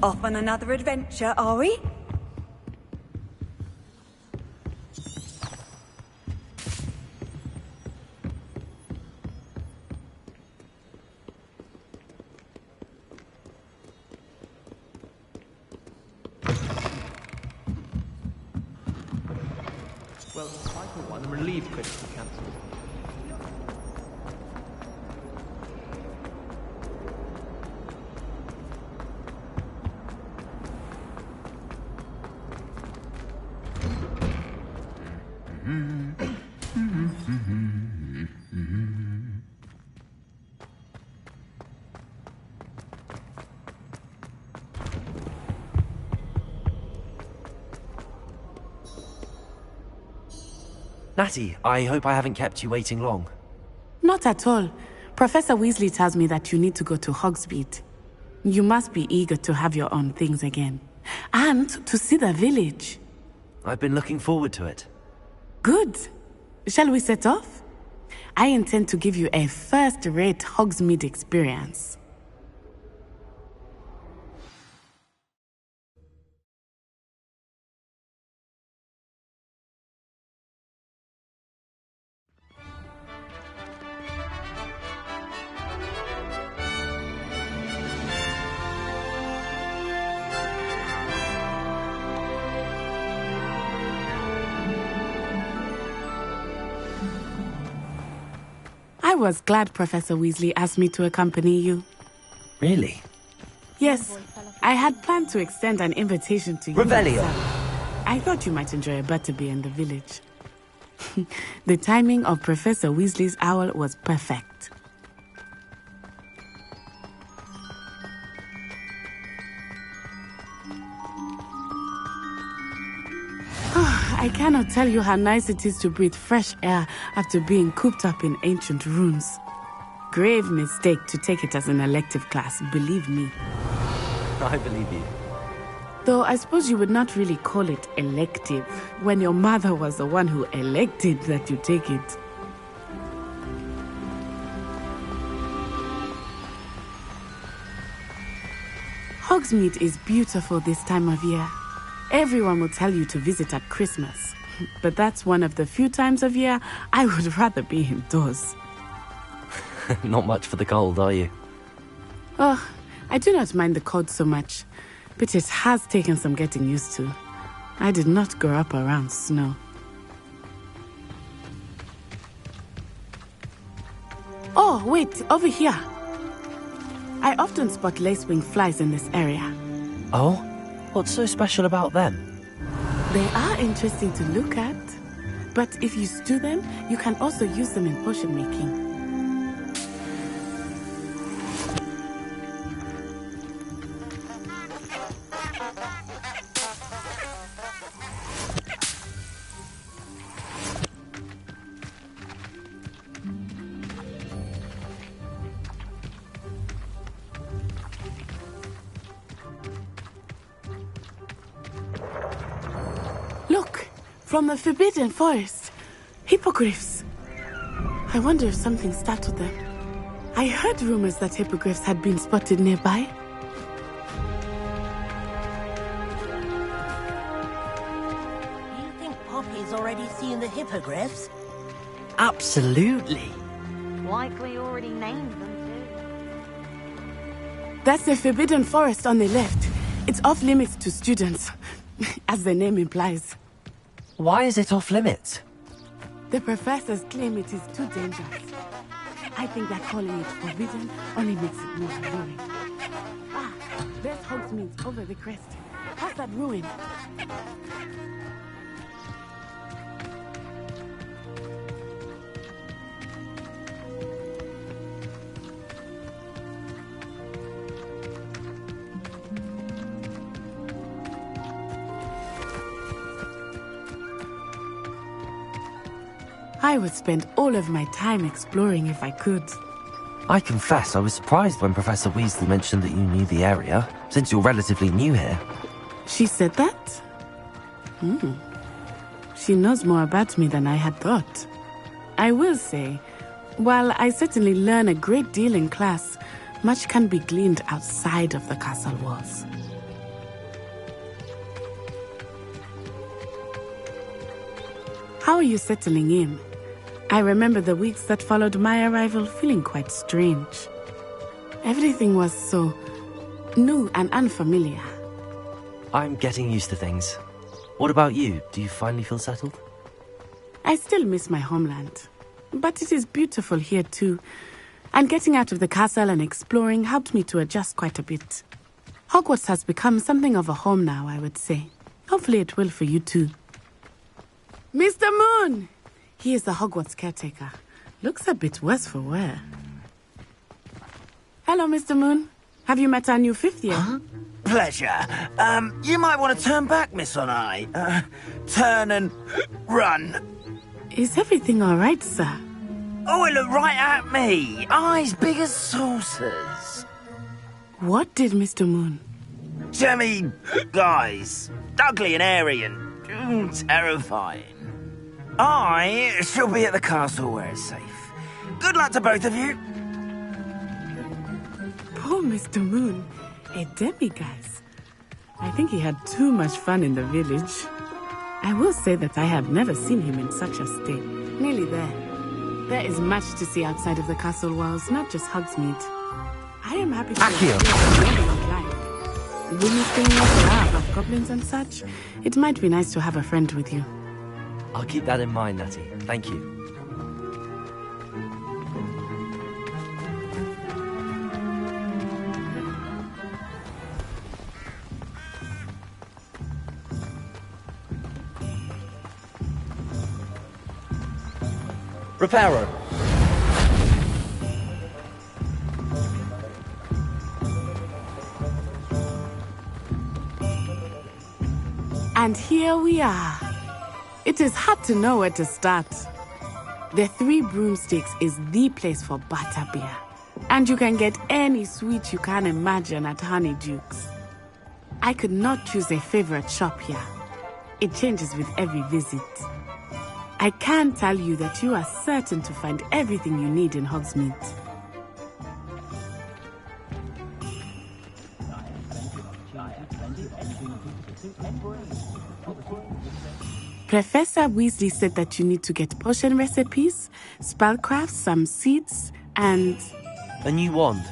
Off on another adventure, are we? Well, I for one am relieved critical cancelled. Natty, I hope I haven't kept you waiting long. Not at all. Professor Weasley tells me that you need to go to Hogsmeade. You must be eager to have your own things again. And to see the village. I've been looking forward to it. Good. Shall we set off? I intend to give you a first-rate Hogsmeade experience. was glad Professor Weasley asked me to accompany you. Really? Yes, I had planned to extend an invitation to you. Revelio! I thought you might enjoy a butterbeer in the village. The timing of Professor Weasley's owl was perfect. I cannot tell you how nice it is to breathe fresh air after being cooped up in ancient ruins. Grave mistake to take it as an elective class, believe me. I believe you. Though I suppose you would not really call it elective when your mother was the one who elected that you take it. Hogsmeade is beautiful this time of year. Everyone will tell you to visit at Christmas, but that's one of the few times of year I would rather be indoors. Not much for the cold, are you? Oh, I do not mind the cold so much, but it has taken some getting used to. I did not grow up around snow. Oh, wait, over here. I often spot lacewing flies in this area. Oh? What's so special about them? They are interesting to look at, but if you stew them, you can also use them in potion making. Look, from the Forbidden Forest. Hippogriffs. I wonder if something startled them. I heard rumors that hippogriffs had been spotted nearby. Do you think Poppy's already seen the hippogriffs? Absolutely. Likely already named them too. That's the Forbidden Forest on the left. It's off limits to students, as the name implies. Why is it off limits? The professors claim it is too dangerous. I think that calling it forbidden only makes it more alluring. Ah, there's Hogsmeade over the crest. Past that ruin. I would spend all of my time exploring if I could. I confess I was surprised when Professor Weasley mentioned that you knew the area, since you're relatively new here. She said that? She knows more about me than I had thought. I will say, while I certainly learn a great deal in class, much can be gleaned outside of the castle walls. How are you settling in? I remember the weeks that followed my arrival feeling quite strange. Everything was so new and unfamiliar. I'm getting used to things. What about you? Do you finally feel settled? I still miss my homeland, but it is beautiful here too. And getting out of the castle and exploring helped me to adjust quite a bit. Hogwarts has become something of a home now, I would say. Hopefully it will for you too. Mr. Moon! He is the Hogwarts caretaker. Looks a bit worse for wear. Hello, Mr. Moon. Have you met our new fifth year? Huh? Pleasure. You might want to turn back, Miss On-Eye. Turn and run. Is everything all right, sir? Oh, it looked right at me. Eyes big as saucers. What did Mr. Moon? Jemmy guys. Ugly and airy and terrifying. I shall be at the castle where it's safe. Good luck to both of you. Poor Mr. Moon. A demiguise. I think he had too much fun in the village. I will say that I have never seen him in such a state. Nearly there. There is much to see outside of the castle walls, not just Hogsmeade. I am happy to when you think of goblins and such, it might be nice to have a friend with you. I'll keep that in mind, Natty. Thank you. Reparo! And here we are. It is hard to know where to start. The Three Broomsticks is the place for butterbeer. And you can get any sweet you can imagine at Honeydukes. I could not choose a favorite shop here. It changes with every visit. I can tell you that you are certain to find everything you need in Hogsmeade. Professor Weasley said that you need to get potion recipes, spellcrafts, some seeds, and... A new wand?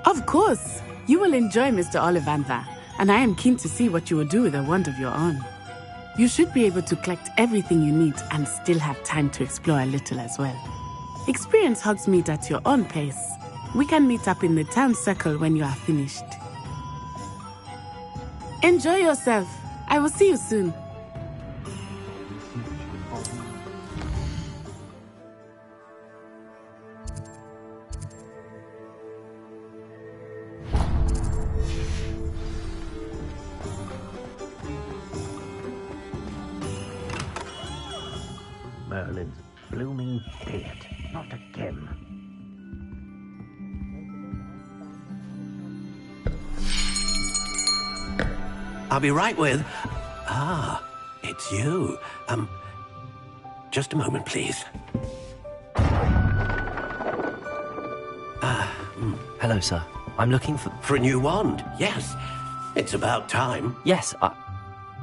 Of course! You will enjoy Mr. Ollivander, and I am keen to see what you will do with a wand of your own. You should be able to collect everything you need and still have time to explore a little as well. Experience Hogsmeade at your own pace. We can meet up in the town circle when you are finished. Enjoy yourself. I will see you soon. Merlin's blooming beard. Not again. I'll be right with... Ah, it's you. Just a moment, please. Hello, sir. I'm looking for... For a new wand, yes. It's about time. Yes,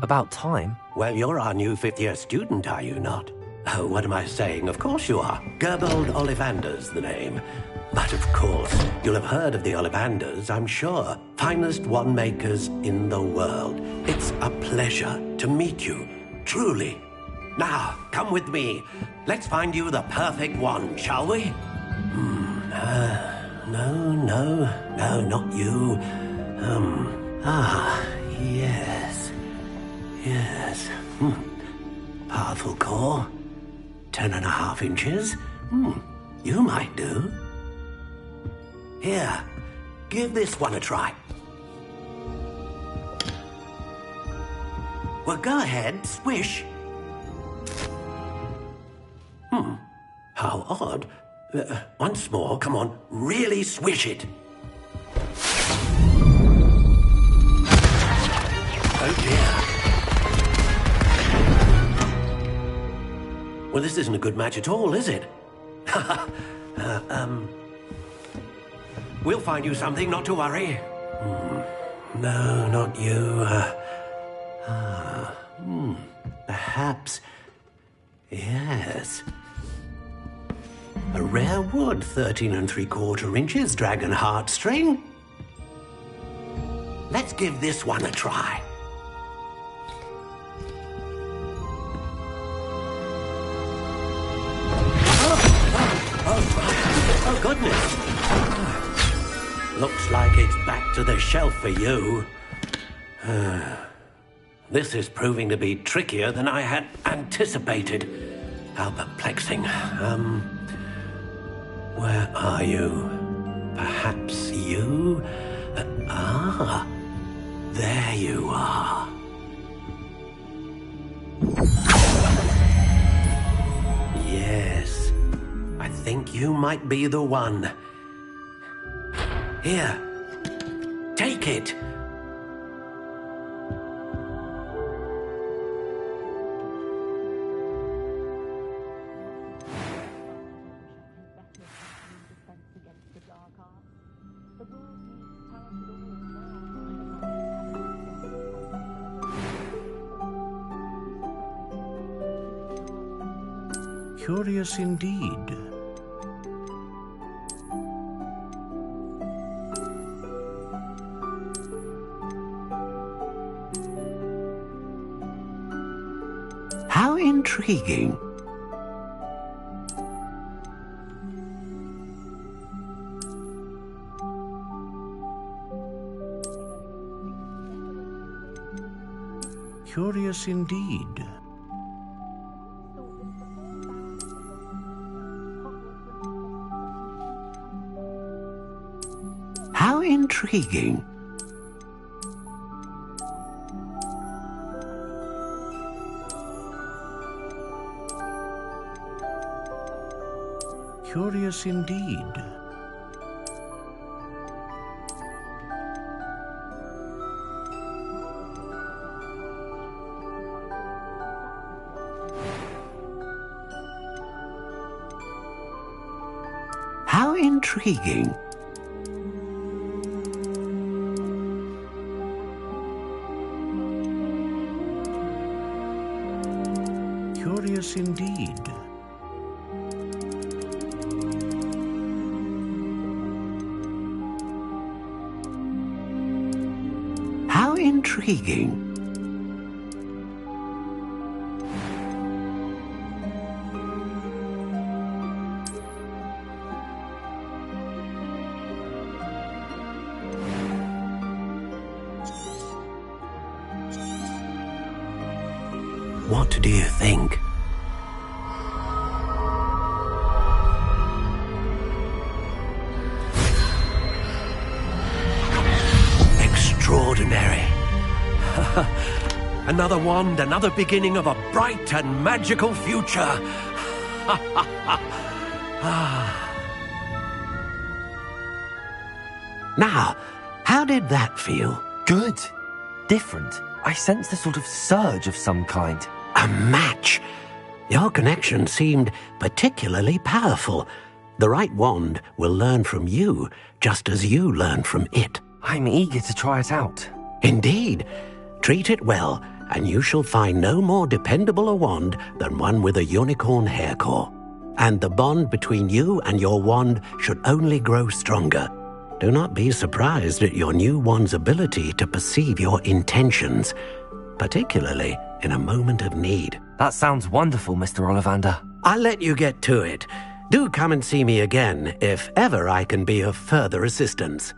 about time? Well, you're our new fifth-year student, are you not? Oh, what am I saying? Of course you are. Gerbold Ollivander's the name. But of course, you'll have heard of the Ollivanders, I'm sure. Finest wand makers in the world. It's a pleasure to meet you, truly. Now, come with me. Let's find you the perfect wand, shall we? No, not you. Yes. Powerful core. 10.5 inches. You might do. Here, give this one a try. Well, go ahead, swish. How odd. Once more, come on, really swish it. Oh dear. Well, this isn't a good match at all, is it? We'll find you something, not to worry. No, not you. Perhaps... Yes. A rare wood, 13 3/4 inches, dragon heartstring. Let's give this one a try. Oh, goodness. Looks like it's back to the shelf for you. This is proving to be trickier than I had anticipated. How perplexing. Where are you? Perhaps you? There you are. Yes, I think you might be the one. Here, take it. Curious indeed. How intriguing. Curious indeed. How intriguing. Curious indeed. How intriguing. Curious indeed. How intriguing. What do you think? Extraordinary. Another wand, another beginning of a bright and magical future. Now, how did that feel? Good. Different. I sensed a sort of surge of some kind. A match. Your connection seemed particularly powerful. The right wand will learn from you, just as you learn from it. I'm eager to try it out. Indeed. Treat it well, and you shall find no more dependable a wand than one with a unicorn hair core. And the bond between you and your wand should only grow stronger. Do not be surprised at your new wand's ability to perceive your intentions, particularly in a moment of need. That sounds wonderful, Mr. Ollivander. I'll let you get to it. Do come and see me again if ever I can be of further assistance.